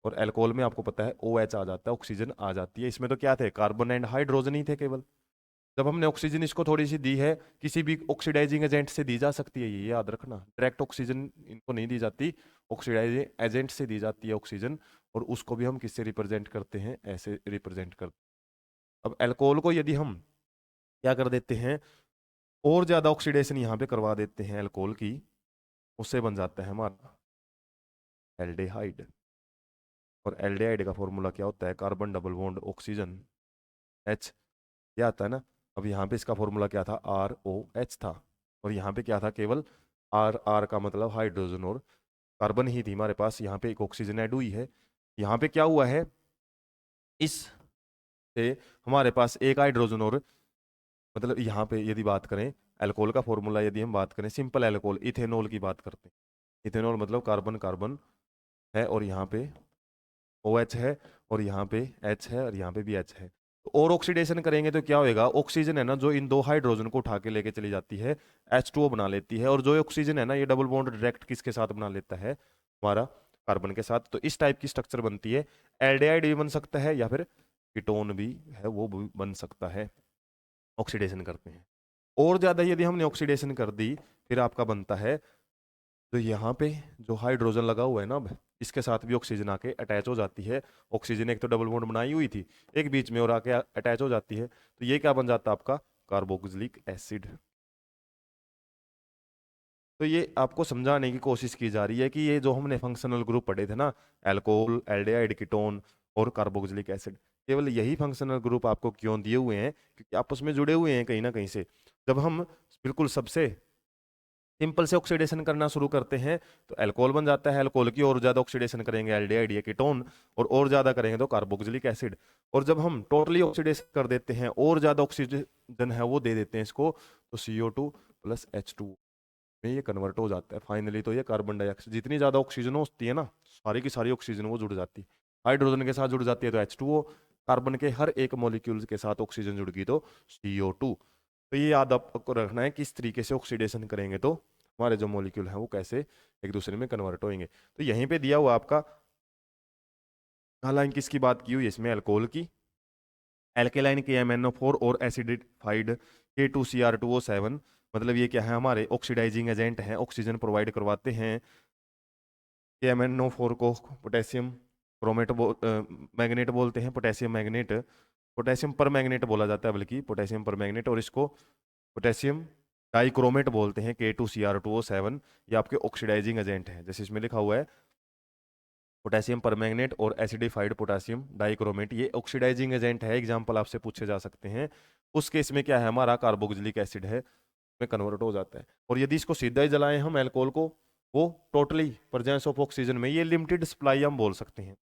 और एल्कोहल में आपको पता है OH आ जाता है, ऑक्सीजन आ जाती है। इसमें तो क्या थे, कार्बन एंड हाइड्रोजन ही थे केवल। जब हमने ऑक्सीजन इसको थोड़ी सी दी है, किसी भी ऑक्सीडाइजिंग एजेंट से दी जा सकती है, ये याद रखना, डायरेक्ट ऑक्सीजन इनको नहीं दी जाती, ऑक्सीडाइजिंग एजेंट से दी जाती है ऑक्सीजन। और उसको भी हम किससे रिप्रेजेंट करते हैं, ऐसे रिप्रेजेंट करते हैं। अब एल्कोहल को यदि हम क्या कर देते हैं, और ज्यादा ऑक्सीडेशन यहाँ पे करवा देते हैं एल्कोहल की, उससे बन जाता है हमारा एल्डेहाइड। और एल्डेहाइड का फॉर्मूला क्या होता है, carbon double bond oxygen H, क्या आता है ना। अब यहाँ पे इसका फॉर्मूला क्या था, ROH था, और यहाँ पे क्या था, केवल R का मतलब हाइड्रोजन और कार्बन ही थी हमारे पास। यहाँ पे एक ऑक्सीजन ऐड हुई है, यहाँ पे क्या हुआ है, इस से हमारे पास एक हाइड्रोजन और, मतलब यहाँ पे यदि बात करें अल्कोहल का फॉर्मूला, यदि हम बात करें सिंपल अल्कोहल, इथेनॉल की बात करते हैं। इथेनॉल मतलब कार्बन कार्बन है, और यहाँ पे OH है, और यहाँ पे H है, और यहाँ पे भी H है। तो और ऑक्सीडेशन करेंगे तो क्या होएगा, ऑक्सीजन है ना जो इन दो हाइड्रोजन को उठा के लेके चली जाती है, H2O बना लेती है, और जो ऑक्सीजन है ना ये डबल बॉन्ड डायरेक्ट किसके साथ बना लेता है, हमारा कार्बन के साथ। तो इस टाइप की स्ट्रक्चर बनती है। एल्डिहाइड भी बन सकता है, या फिर कीटोन भी है वो भी बन सकता है, ऑक्सीडेशन करते हैं। और ज्यादा यदि हमने ऑक्सीडेशन कर दी, फिर आपका बनता है, तो यहाँ पे जो हाइड्रोजन लगा हुआ है ना, अब इसके साथ भी ऑक्सीजन आके अटैच हो जाती है। ऑक्सीजन एक तो डबल बॉन्ड बनाई हुई थी, एक बीच में और आके अटैच हो जाती है, तो ये क्या बन जाता है आपका, कार्बोक्सिलिक एसिड। तो ये आपको समझाने की कोशिश की जा रही है कि ये जो हमने फंक्शनल ग्रुप पढ़े थे ना, अल्कोहल, एल्डिहाइड, कीटोन और कार्बोक्सिलिक एसिड, केवल यही फंक्शनल ग्रुप आपको क्यों दिए हुए हैं, क्योंकि आपस में जुड़े हुए हैं कहीं ना कहीं से। जब हम बिल्कुल सबसे सिंपल से ऑक्सीडेशन करना शुरू करते हैं तो अल्कोहल बन जाता है। अल्कोहल की और ज्यादा ऑक्सीडेशन करेंगे एल्डिहाइड या कीटोन, और ज्यादा करेंगे तो कार्बोक्सिलिक एसिड। और जब हम टोटली ऑक्सीडेशन कर देते हैं और ज्यादा ऑक्सीजन है वो दे देते हैं इसको, तो CO2 प्लस H2 में ये कन्वर्ट हो जाता है फाइनली। तो ये कार्बन डाइऑक्साइड, जितनी ज्यादा ऑक्सीजन होती है ना, सारी की सारी ऑक्सीजन वो जुड़ जाती है, हाइड्रोजन के साथ जुड़ जाती है तो H2O, कार्बन के हर एक मॉलिक्यूल के साथ ऑक्सीजन जुड़ गई तो CO2। तो ये याद आपको रखना है कि इस तरीके से ऑक्सीडेशन करेंगे तो हमारे जो मॉलिक्यूल हैं वो कैसे एक दूसरे में कन्वर्ट होंगे। तो यहीं पे दिया हुआ आपका, हालांकि किसकी बात की हुई है इसमें, अल्कोहल की, एल्केलाइन KMnO4 और एसिडिफाइड K2Cr2O7, मतलब ये क्या है, हमारे ऑक्सीडाइजिंग एजेंट हैं, ऑक्सीजन प्रोवाइड करवाते हैं। KMnO4 को पोटेशियम क्रोमेट मैग्नेट बोलते हैं, पोटेशियम मैग्नेट, पोटेशियम पर मैग्नेट बोला जाता है बल्कि, पोटेशियम पर मैग्नेट, और इसको पोटेशियम डाइक्रोमेट बोलते हैं K2Cr2O7। ये आपके ऑक्सीडाइजिंग एजेंट हैं, जैसे इसमें लिखा हुआ है पोटेशियम परमैंगनेट और एसिडिफाइड पोटेशियम डाइक्रोमेट, ये ऑक्सीडाइजिंग एजेंट है, एग्जांपल आपसे पूछे जा सकते हैं। उस केस में क्या है, हमारा कार्बोक्सिलिक एसिड है में कन्वर्ट हो जाता है। और यदि इसको सीधा ही जलाएं हम अल्कोहल को, वो टोटली प्रेजेंस ऑफ ऑक्सीजन में, ये लिमिटेड सप्लाई हम बोल सकते हैं,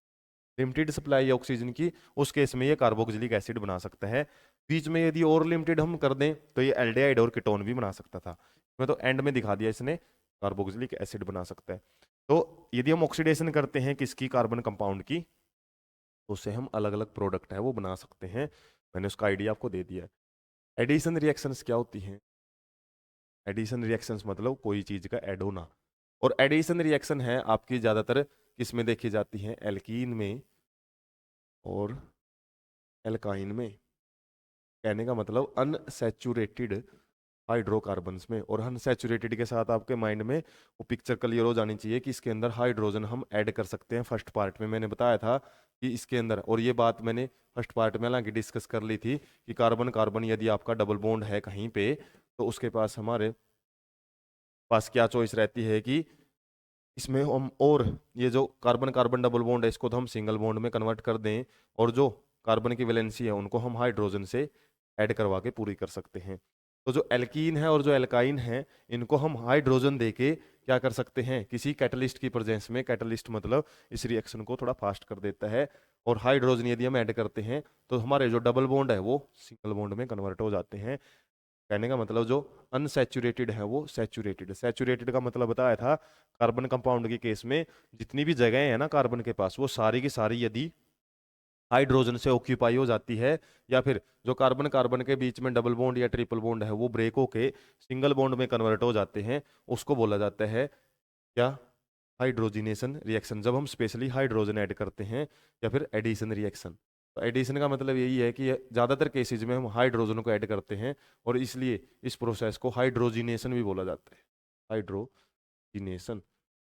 लिमिटेड सप्लाई ऑक्सीजन की, उस केस में ये कार्बोक्सिलिक एसिड बना सकता है। बीच में यदि और लिमिटेड हम कर दें तो ये एल्डिहाइड और कीटोन भी बना सकता था, मैं तो एंड में दिखा दिया इसने, कार्बोक्सिलिक एसिड बना सकता है। तो यदि हम ऑक्सीडेशन करते हैं किसकी, कार्बन कंपाउंड की, तो उससे हम अलग अलग प्रोडक्ट है वो बना सकते हैं। मैंने उसका आइडिया आपको दे दिया है। एडिशन रिएक्शंस क्या होती हैं, एडिशन रिएक्शंस मतलब कोई चीज का ऐड होना। और एडिशन रिएक्शन है आपकी ज्यादातर किस में देखी जाती है, एल्कीन में और एल्काइन में। कहने का मतलब अनसैचुरेटेड हाइड्रोकार्बन्स में, और अनसैचुरेटेड के साथ आपके माइंड में वो पिक्चर क्लियर हो जानी चाहिए कि इसके अंदर हाइड्रोजन हम ऐड कर सकते हैं। फर्स्ट पार्ट में मैंने बताया था कि इसके अंदर, और ये बात मैंने फर्स्ट पार्ट में हालांकि डिस्कस कर ली थी कि कार्बन कार्बन यदि आपका डबल बॉन्ड है कहीं पे, तो उसके पास हमारे पास क्या चॉइस रहती है कि इसमें हम, और ये जो कार्बन कार्बन डबल बॉन्ड है इसको तो हम सिंगल बॉन्ड में कन्वर्ट कर दें, और जो कार्बन की वैलेंसी है उनको हम हाइड्रोजन से ऐड करवा के पूरी कर सकते हैं। तो जो एल्कीन है और जो एल्काइन है, इनको हम हाइड्रोजन देके क्या कर सकते हैं, किसी कैटलिस्ट की प्रेजेंस में, कैटलिस्ट मतलब इस रिएक्शन को थोड़ा फास्ट कर देता है, और हाइड्रोजन यदि हम ऐड करते हैं तो हमारे जो डबल बॉन्ड है वो सिंगल बॉन्ड में कन्वर्ट हो जाते हैं। कहने का मतलब जो अनसैचुरेटेड है वो सैचुरेटेड, सैचुरेटेड का मतलब बताया था कार्बन कंपाउंड के केस में जितनी भी जगह है ना कार्बन के पास, वो सारी की सारी यदि हाइड्रोजन से ऑक्यूपाई हो जाती है, या फिर जो कार्बन कार्बन के बीच में डबल बॉन्ड या ट्रिपल बॉन्ड है वो ब्रेक होके सिंगल बॉन्ड में कन्वर्ट हो जाते हैं, उसको बोला जाता है क्या, हाइड्रोजिनेशन रिएक्शन, जब हम स्पेशली हाइड्रोजन ऐड करते हैं, या फिर एडिशन रिएक्शन। तो एडिशन का मतलब यही है कि ज़्यादातर केसेज में हम हाइड्रोजन को ऐड करते हैं, और इसलिए इस प्रोसेस को हाइड्रोजिनेशन भी बोला जाता है, हाइड्रोजिनेशन।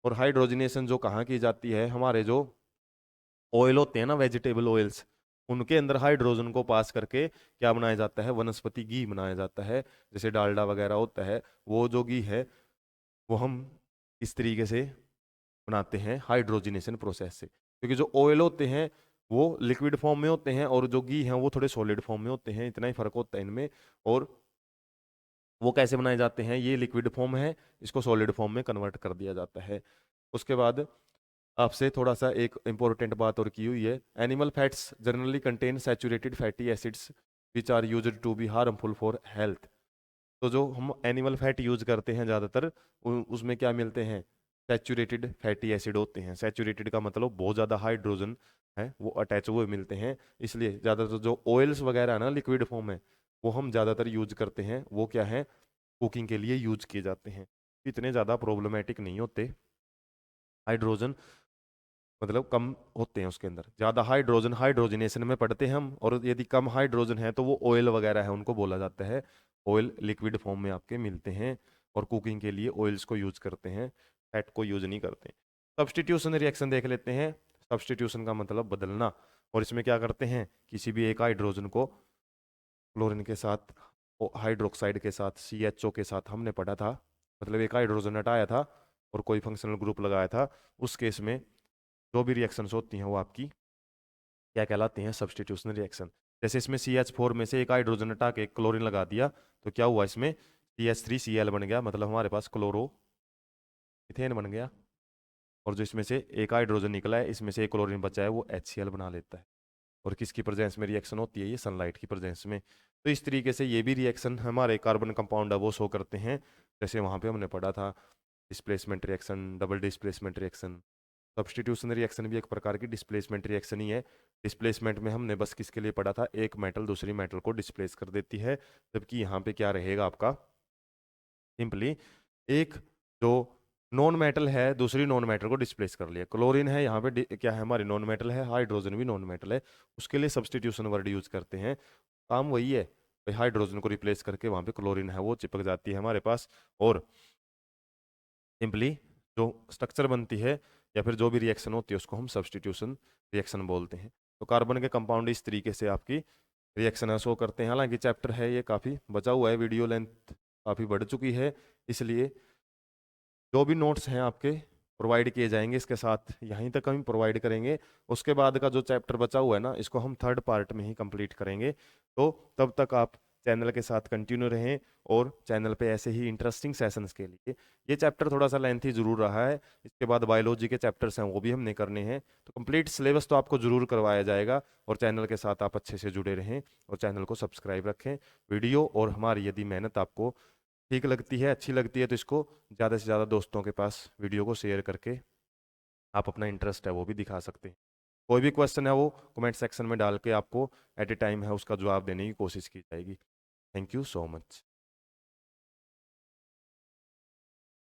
और हाइड्रोजिनेशन जो कहाँ की जाती है, हमारे जो ऑयल होते हैं ना, वेजिटेबल ऑयल्स, उनके अंदर हाइड्रोजन को पास करके क्या बनाया जाता है, वनस्पति घी बनाया जाता है, जैसे डालडा वगैरह होता है, वो जो घी है वो हम इस तरीके से बनाते हैं हाइड्रोजिनेशन प्रोसेस से। क्योंकि जो ऑयल होते हैं वो लिक्विड फॉर्म में होते हैं, और जो घी हैं वो थोड़े सॉलिड फॉर्म में होते हैं, इतना ही फर्क होता है इनमें। और वो कैसे बनाए जाते हैं, ये लिक्विड फॉर्म है, इसको सॉलिड फॉर्म में कन्वर्ट कर दिया जाता है। उसके बाद आपसे थोड़ा सा एक इंपॉर्टेंट बात और की हुई है, animal fats generally contain saturated fatty acids which are used to be harmful for health. तो जो हम एनिमल फैट यूज करते हैं ज़्यादातर, उसमें क्या मिलते हैं, सैचुरेटेड फैटी एसिड होते हैं। सैचुरेटेड का मतलब बहुत ज़्यादा हाइड्रोजन है वो अटैच हुए मिलते हैं, इसलिए ज़्यादातर जो ऑयल्स वगैरह है ना लिक्विड फॉर्म में, वो हम ज़्यादातर यूज करते हैं, वो क्या है, कुकिंग के लिए यूज किए जाते हैं। इतने ज़्यादा प्रॉब्लमेटिक नहीं होते, हाइड्रोजन मतलब कम होते हैं उसके अंदर, ज़्यादा हाइड्रोजन हाइड्रोजनेशन में पढ़ते हैं हम, और यदि कम हाइड्रोजन है तो वो ऑयल वगैरह है उनको बोला जाता है, ऑयल लिक्विड फॉर्म में आपके मिलते हैं, और कुकिंग के लिए ऑयल्स को यूज करते हैं, फैट को यूज नहीं करते। सब्सटीट्यूशन रिएक्शन देख लेते हैं। सब्सटीट्यूशन का मतलब बदलना, और इसमें क्या करते हैं, किसी भी एक हाइड्रोजन को क्लोरीन के साथ, हाइड्रोक्साइड के साथ, CHO के साथ हमने पढ़ा था, मतलब एक हाइड्रोजन हटाया था और कोई फंक्शनल ग्रुप लगाया था, उस केस में जो भी रिएक्शंस होती हैं वो आपकी क्या कहलाती हैं, सब्सटीट्यूशन रिएक्शन। जैसे इसमें CH4 में से एक हाइड्रोजन हटा के क्लोरीन लगा दिया, तो क्या हुआ इसमें, CH3Cl बन गया, मतलब हमारे पास क्लोरो इथेन बन गया। और जो इसमें से एक हाइड्रोजन निकला है, इसमें से एक क्लोरीन बचा है, वो HCl बना लेता है। और किसकी प्रेजेंस में रिएक्शन होती है? ये सनलाइट की प्रेजेंस में। तो इस तरीके से ये भी रिएक्शन हमारे कार्बन कंपाउंड है वो शो करते हैं। जैसे वहाँ पे हमने पढ़ा था displacement reaction, double displacement reaction. Substitution reaction भी एक प्रकार की डिस्प्लेसमेंट रिएक्शन ही है। डिस्प्लेसमेंट में हमने बस किसके लिए पढ़ा था? एक मेटल दूसरी मेटल को डिस्प्लेस कर देती है, जबकि यहाँ पे क्या रहेगा आपका? सिंपली एक जो नॉन मेटल है दूसरी नॉन मेटल को डिस्प्लेस कर लिया। क्लोरीन है यहाँ पे क्या है? हमारी नॉन मेटल है, हाइड्रोजन भी नॉन मेटल है, उसके लिए सब्स्टिट्यूशन वर्ड यूज करते हैं। काम वही है भाई, हाइड्रोजन को रिप्लेस करके वहाँ पे क्लोरीन है वो चिपक जाती है हमारे पास। और सिंपली जो स्ट्रक्चर बनती है या फिर जो भी रिएक्शन होती है उसको हम सब्स्टिट्यूशन रिएक्शन बोलते हैं। तो कार्बन के कंपाउंड इस तरीके से आपकी रिएक्शन शो करते हैं। हालांकि चैप्टर है ये काफ़ी बचा हुआ है, वीडियो लेंथ काफ़ी बढ़ चुकी है, इसलिए जो भी नोट्स हैं आपके प्रोवाइड किए जाएंगे, इसके साथ यहीं तक हम प्रोवाइड करेंगे। उसके बाद का जो चैप्टर बचा हुआ है ना, इसको हम थर्ड पार्ट में ही कंप्लीट करेंगे। तो तब तक आप चैनल के साथ कंटिन्यू रहें, और चैनल पे ऐसे ही इंटरेस्टिंग सेशंस के लिए, ये चैप्टर थोड़ा सा लेंथी जरूर रहा है, इसके बाद बायोलॉजी के चैप्टर्स हैं वो भी हमने करने हैं। तो कंप्लीट सिलेबस तो आपको जरूर करवाया जाएगा, और चैनल के साथ आप अच्छे से जुड़े रहें और चैनल को सब्सक्राइब रखें। वीडियो और हमारी यदि मेहनत आपको ठीक लगती है, अच्छी लगती है, तो इसको ज़्यादा से ज़्यादा दोस्तों के पास वीडियो को शेयर करके आप अपना इंटरेस्ट है वो भी दिखा सकते हैं। कोई भी क्वेश्चन है वो कमेंट सेक्शन में डाल के आपको एट ए टाइम है उसका जवाब देने की कोशिश की जाएगी। Thank you so much.